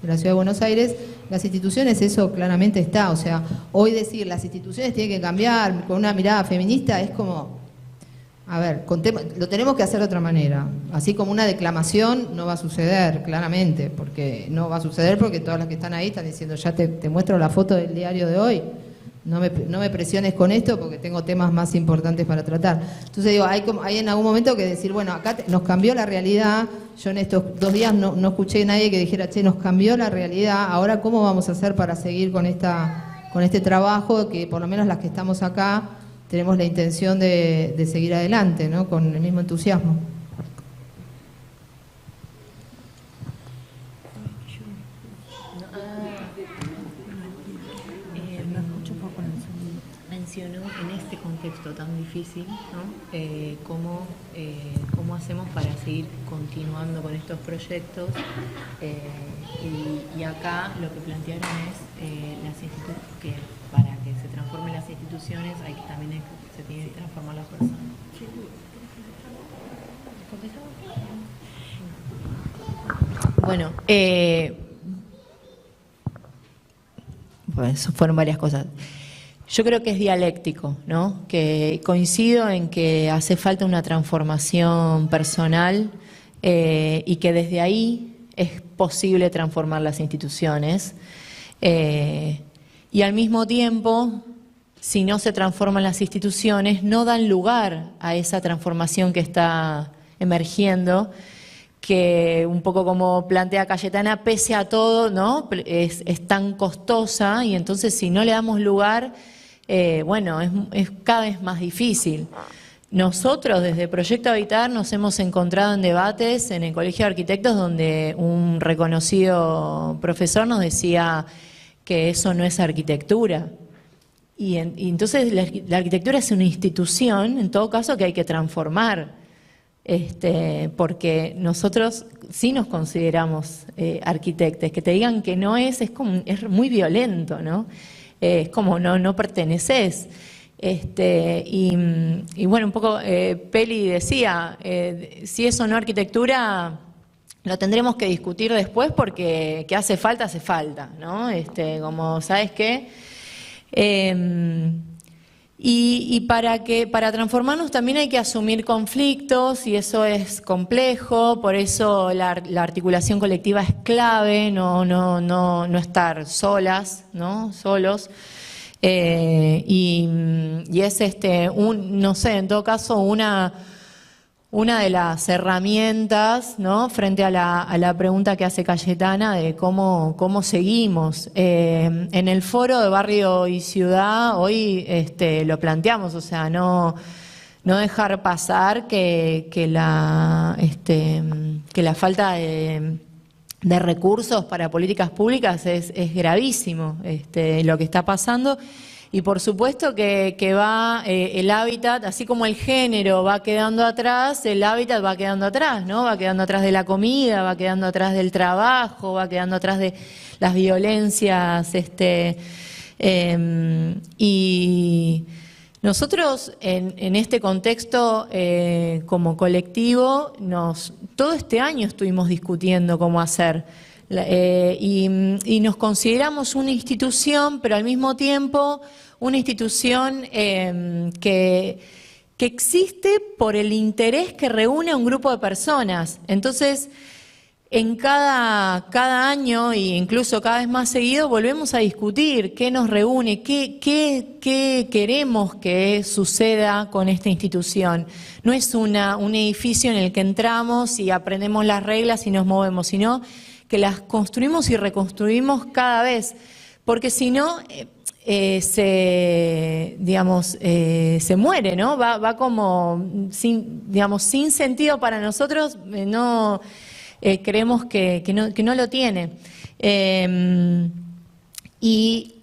la Ciudad de Buenos Aires. Las instituciones, eso claramente está, o sea, hoy decir las instituciones tienen que cambiar con una mirada feminista es como, a ver, lo tenemos que hacer de otra manera, así como una declamación no va a suceder, claramente, porque no va a suceder porque todas las que están ahí están diciendo, ya te muestro la foto del diario de hoy, no me presiones con esto porque tengo temas más importantes para tratar. Entonces digo, hay en algún momento que decir, bueno, acá nos cambió la realidad. Yo en estos 2 días no escuché a nadie que dijera, che, nos cambió la realidad, ahora cómo vamos a hacer para seguir con este trabajo que por lo menos las que estamos acá tenemos la intención de seguir adelante, ¿no? Con el mismo entusiasmo. Mencionó en este contexto tan difícil, ¿no? Cómo hacemos para seguir continuando con estos proyectos, y acá lo que plantearon es que para que se transformen las instituciones se tiene que transformar la persona. Bueno, pues fueron varias cosas. Yo creo que es dialéctico, ¿no? Que coincido en que hace falta una transformación personal y que desde ahí es posible transformar las instituciones. Y al mismo tiempo, si no se transforman las instituciones, no dan lugar a esa transformación que está emergiendo, que un poco como plantea Cayetana, pese a todo, ¿no? Es tan costosa, y entonces si no le damos lugar, bueno, es cada vez más difícil. Nosotros desde Proyecto Habitar nos hemos encontrado en debates en el Colegio de Arquitectos donde un reconocido profesor nos decía que eso no es arquitectura. Y entonces la arquitectura es una institución, en todo caso, que hay que transformar. Porque nosotros sí nos consideramos arquitectos, que te digan que no es muy violento, ¿no? Es como no perteneces. Y bueno, un poco Peli decía, si eso no arquitectura, lo tendremos que discutir después porque que hace falta, ¿no? Como, ¿sabes qué? Y para transformarnos también hay que asumir conflictos y eso es complejo, por eso la articulación colectiva es clave, no estar solas, ¿no? Solos. Y es no sé, en todo caso una de las herramientas, ¿no?, frente a la pregunta que hace Cayetana de cómo seguimos. En el foro de Barrio y Ciudad hoy lo planteamos, o sea, no dejar pasar que la falta de recursos para políticas públicas es gravísimo lo que está pasando. Y por supuesto que va el hábitat, así como el género va quedando atrás, el hábitat va quedando atrás, ¿no? Va quedando atrás de la comida, va quedando atrás del trabajo, va quedando atrás de las violencias. Y nosotros en este contexto como colectivo, todo este año estuvimos discutiendo cómo hacer. Y nos consideramos una institución, pero al mismo tiempo una institución que existe por el interés que reúne a un grupo de personas. Entonces, en cada año, e incluso cada vez más seguido, volvemos a discutir qué nos reúne, qué queremos que suceda con esta institución. No es un edificio en el que entramos y aprendemos las reglas y nos movemos, sino que las construimos y reconstruimos cada vez, porque si no se muere, ¿no? Va como sin sentido para nosotros. Creemos que no lo tiene. Y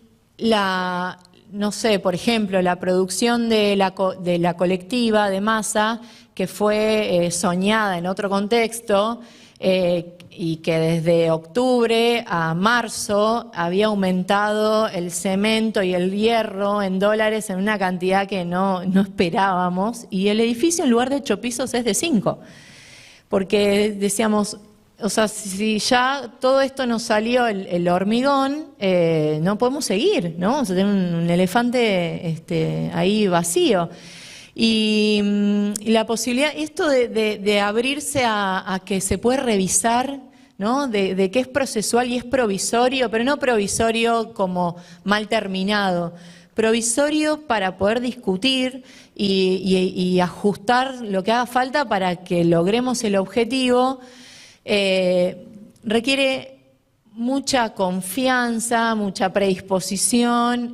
no sé, por ejemplo, la producción de la colectiva de masa, que fue soñada en otro contexto, y que desde octubre a marzo había aumentado el cemento y el hierro en dólares en una cantidad que no esperábamos, y el edificio en lugar de 8 pisos es de 5, porque decíamos, o sea, si ya todo esto nos salió el hormigón, no podemos seguir, ¿no? O sea, tener un elefante ahí vacío. Y la posibilidad, esto de abrirse a que se puede revisar, ¿no? De que es procesual y es provisorio, pero no provisorio como mal terminado, provisorio para poder discutir y ajustar lo que haga falta para que logremos el objetivo, requiere mucha confianza, mucha predisposición,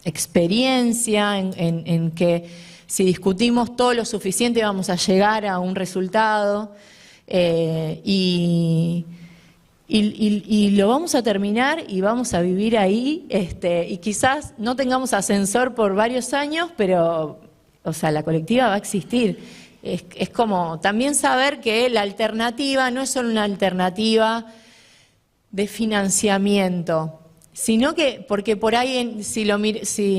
experiencia en que si discutimos todo lo suficiente vamos a llegar a un resultado, y lo vamos a terminar y vamos a vivir ahí, y quizás no tengamos ascensor por varios años, pero, o sea, la colectiva va a existir. Es como también saber que la alternativa no es solo una alternativa de financiamiento, sino que, porque por ahí, si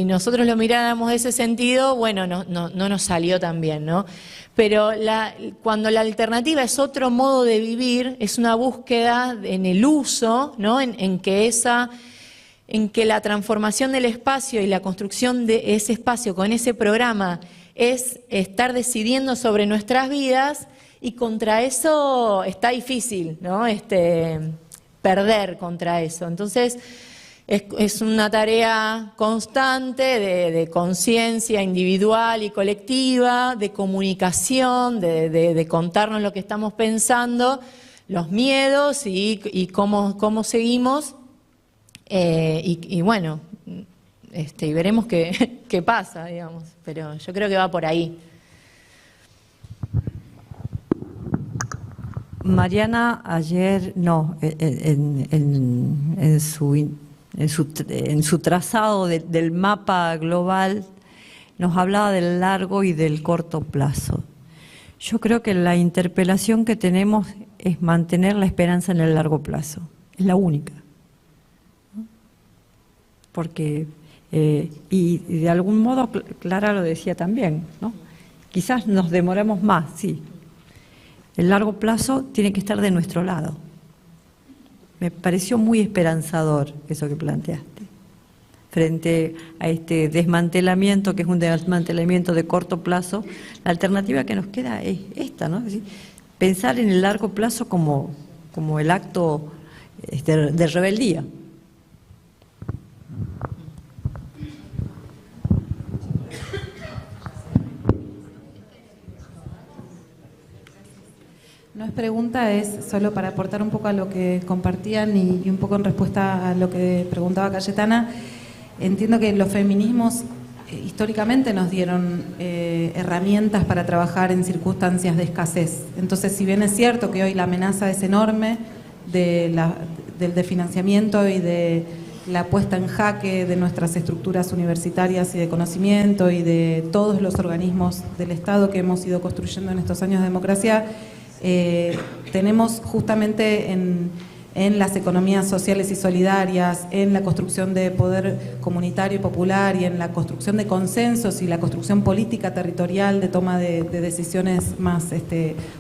nosotros lo miráramos de ese sentido, bueno, no nos salió tan bien, ¿no? Pero cuando la alternativa es otro modo de vivir, es una búsqueda en el uso, ¿no? En que la transformación del espacio y la construcción de ese espacio con ese programa es estar decidiendo sobre nuestras vidas, y contra eso está difícil, ¿no? Perder contra eso. Entonces, es una tarea constante de conciencia individual y colectiva, de comunicación, de contarnos lo que estamos pensando, los miedos y cómo seguimos, y bueno, y veremos qué pasa, digamos, pero yo creo que va por ahí. Mariana ayer, en su trazado del mapa global, nos hablaba del largo y del corto plazo. Yo creo que la interpelación que tenemos es mantener la esperanza en el largo plazo, es la única, ¿no? Porque, y de algún modo, Clara lo decía también, ¿no? Quizás nos demoremos más, sí. El largo plazo tiene que estar de nuestro lado. Me pareció muy esperanzador eso que planteaste. Frente a este desmantelamiento, que es un desmantelamiento de corto plazo, la alternativa que nos queda es esta, ¿no? Es decir, pensar en el largo plazo como el acto de rebeldía. No es pregunta, es solo para aportar un poco a lo que compartían y un poco en respuesta a lo que preguntaba Cayetana. Entiendo que los feminismos históricamente nos dieron herramientas para trabajar en circunstancias de escasez. Entonces, si bien es cierto que hoy la amenaza es enorme del desfinanciamiento y de la puesta en jaque de nuestras estructuras universitarias y de conocimiento y de todos los organismos del Estado que hemos ido construyendo en estos años de democracia, tenemos justamente en las economías sociales y solidarias, en la construcción de poder comunitario y popular y en la construcción de consensos y la construcción política territorial de toma de decisiones más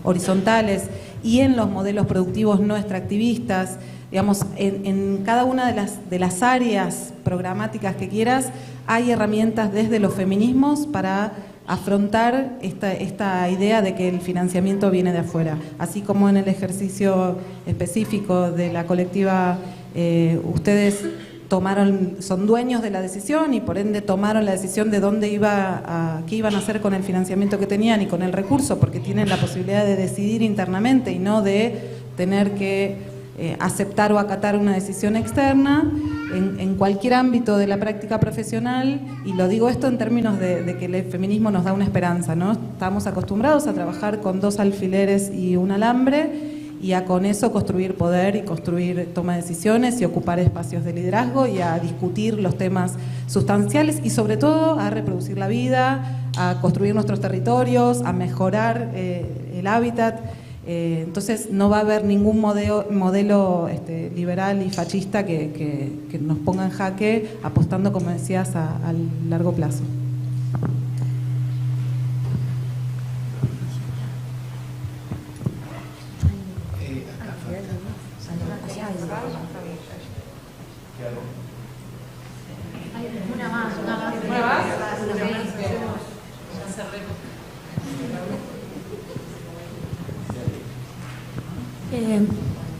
horizontales y en los modelos productivos no extractivistas, digamos, en cada una de las áreas programáticas que quieras, hay herramientas desde los feminismos para afrontar esta idea de que el financiamiento viene de afuera. Así como en el ejercicio específico de la colectiva, ustedes son dueños de la decisión y por ende tomaron la decisión de qué iban a hacer con el financiamiento que tenían y con el recurso, porque tienen la posibilidad de decidir internamente y no de tener que aceptar o acatar una decisión externa en cualquier ámbito de la práctica profesional, y lo digo esto en términos de que el feminismo nos da una esperanza, ¿no? Estamos acostumbrados a trabajar con 2 alfileres y un alambre y a con eso construir poder y construir toma de decisiones y ocupar espacios de liderazgo y a discutir los temas sustanciales y sobre todo a reproducir la vida, a construir nuestros territorios, a mejorar el hábitat. Entonces no va a haber ningún modelo liberal y fascista que nos ponga en jaque apostando, como decías, a largo plazo.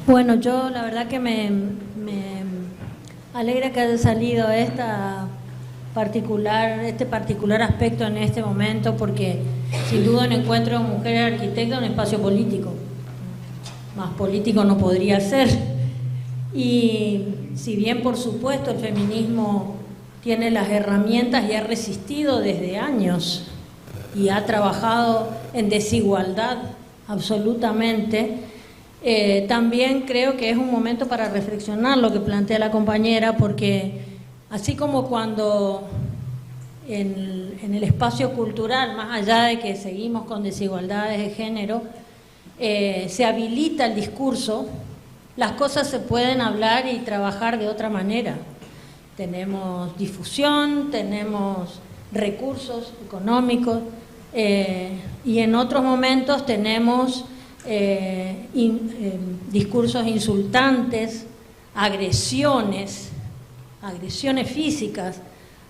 Bueno, yo la verdad que me alegra que haya salido este particular aspecto en este momento, porque sin duda un encuentro de mujeres arquitectas es un espacio político. Más político no podría ser. Y si bien por supuesto el feminismo tiene las herramientas y ha resistido desde años y ha trabajado en desigualdad absolutamente, también creo que es un momento para reflexionar lo que plantea la compañera, porque así como cuando en el espacio cultural, más allá de que seguimos con desigualdades de género, se habilita el discurso, las cosas se pueden hablar y trabajar de otra manera. Tenemos difusión, tenemos recursos económicos y en otros momentos tenemos discursos insultantes, agresiones físicas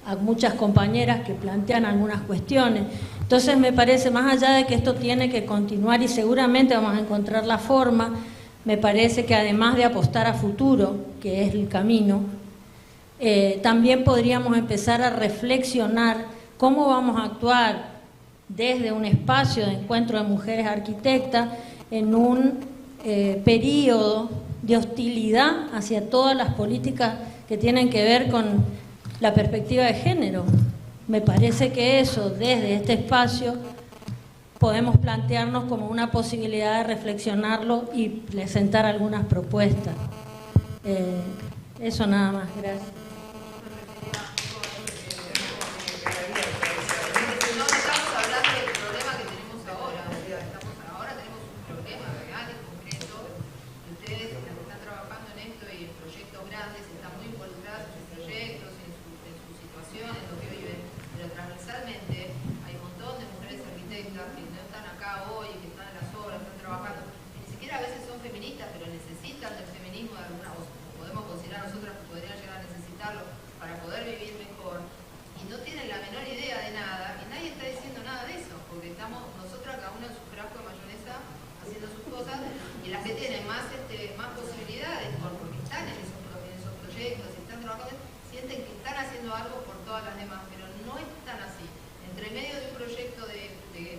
a muchas compañeras que plantean algunas cuestiones. Entonces me parece, más allá de que esto tiene que continuar y seguramente vamos a encontrar la forma, me parece que además de apostar a futuro, que es el camino, también podríamos empezar a reflexionar cómo vamos a actuar desde un espacio de encuentro de mujeres arquitectas en un periodo de hostilidad hacia todas las políticas que tienen que ver con la perspectiva de género. Me parece que eso, desde este espacio, podemos plantearnos como una posibilidad de reflexionarlo y presentar algunas propuestas. Eso nada más, gracias. Entre medio de un proyecto de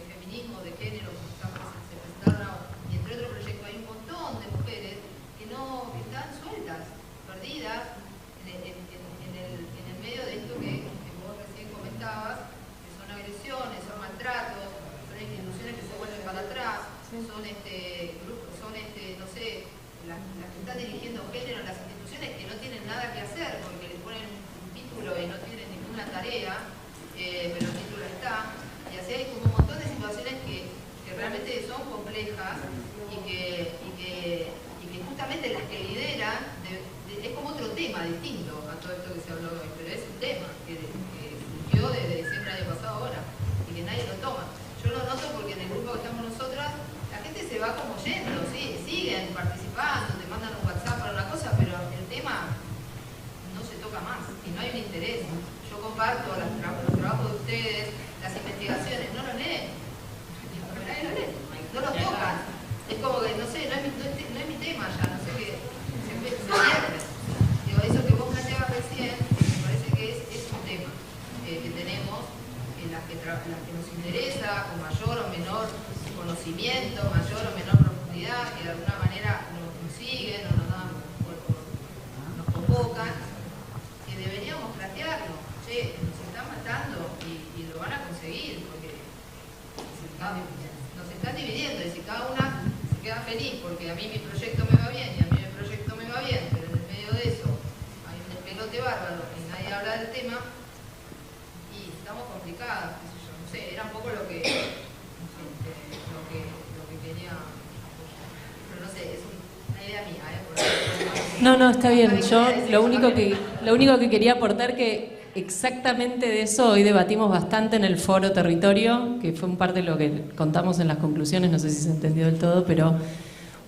feminismo, de género, como se presentaron, y entre otros proyectos, hay un montón de mujeres que están sueltas, perdidas, en el medio de esto que vos recién comentabas, que son agresiones, son maltratos, son instituciones que se vuelven para atrás, son grupos, son no sé, las que están dirigiendo género en las instituciones que no tienen nada que hacer porque les ponen un título y no tienen ninguna tarea, pero el título está, y así hay como un montón de situaciones que realmente son complejas y que justamente las que lideran es como otro tema distinto a todo esto que se habló hoy, pero es un tema que surgió desde diciembre del año pasado ahora y que nadie lo toma. Yo lo noto porque en el grupo que estamos nosotras la gente se va como yendo, ¿sí? Siguen participando, te mandan un WhatsApp para una cosa, pero el tema no se toca más y no hay un interés. Yo comparto los trabajos de ustedes, las investigaciones, no los leen, nadie los lee, no los tocan. Es como que, no sé, no es mi tema ya, no sé qué, se pierde. Digo, eso que vos planteabas recién, me parece que es un tema que tenemos, las que nos interesa, con mayor o menor conocimiento, mayor o menor profundidad, que de alguna manera nos siguen o nos convocan, que deberíamos plantearnos, che, nos están matando y lo van a conseguir, porque nos están dividiendo, y si cada una se queda feliz porque a mí mi proyecto me va bien y a mí mi proyecto me va bien, pero en el medio de eso hay un despelote bárbaro y nadie habla del tema, y estamos complicadas, qué sé yo, no sé, era un poco lo que quería apoyar. Pero no sé, es una idea mía, No, está bien. Yo lo único que quería aportar que exactamente de eso hoy debatimos bastante en el foro territorio, que fue un parte de lo que contamos en las conclusiones, no sé si se entendió del todo, pero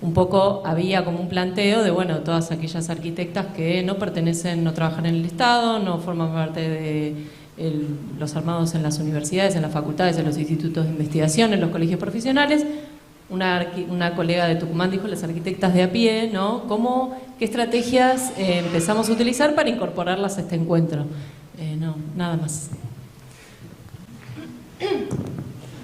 un poco había como un planteo de, bueno, todas aquellas arquitectas que no pertenecen, no trabajan en el Estado, no forman parte de los armados en las universidades, en las facultades, en los institutos de investigación, en los colegios profesionales. Una colega de Tucumán dijo, las arquitectas de a pie, ¿no? ¿Qué estrategias empezamos a utilizar para incorporarlas a este encuentro? No, nada más.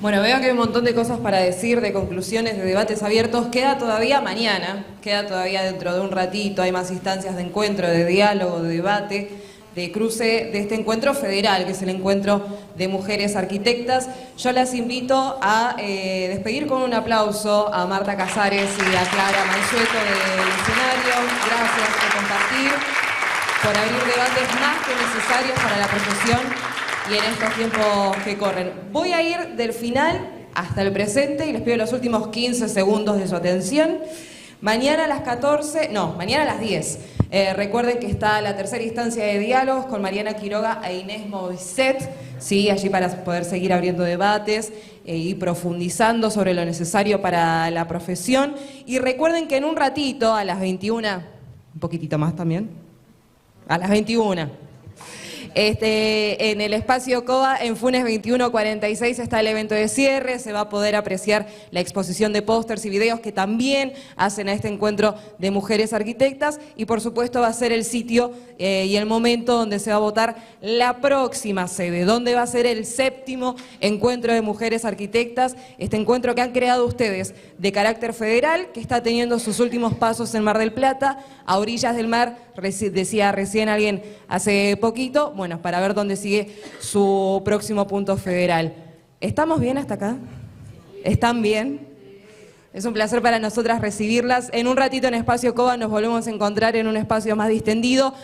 Bueno, veo que hay un montón de cosas para decir, de conclusiones, de debates abiertos. Queda todavía mañana, queda todavía dentro de un ratito, hay más instancias de encuentro, de diálogo, de debate, de cruce de este encuentro federal, que es el encuentro de mujeres arquitectas. Yo las invito a despedir con un aplauso a Marta Casares y a Clara Mansueto del escenario. Gracias por compartir, por abrir debates más que necesarios para la profesión y en estos tiempos que corren. Voy a ir del final hasta el presente y les pido los últimos 15 segundos de su atención. Mañana a las 14, no, mañana a las 10. Recuerden que está la tercera instancia de diálogos con Mariana Quiroga e Inés Moisset, ¿sí? Allí para poder seguir abriendo debates y profundizando sobre lo necesario para la profesión. Y recuerden que en un ratito, a las 21, un poquitito más también, a las 21, en el espacio COA, en Funes 2146, está el evento de cierre. Se va a poder apreciar la exposición de pósters y videos que también hacen a este encuentro de mujeres arquitectas. Y por supuesto va a ser el sitio y el momento donde se va a votar la próxima sede, donde va a ser el 7º encuentro de mujeres arquitectas. Este encuentro que han creado ustedes de carácter federal, que está teniendo sus últimos pasos en Mar del Plata, a orillas del mar, decía recién alguien hace poquito. Bueno, para ver dónde sigue su próximo punto federal. ¿Estamos bien hasta acá? ¿Están bien? Es un placer para nosotras recibirlas. En un ratito en Espacio COA nos volvemos a encontrar en un espacio más distendido.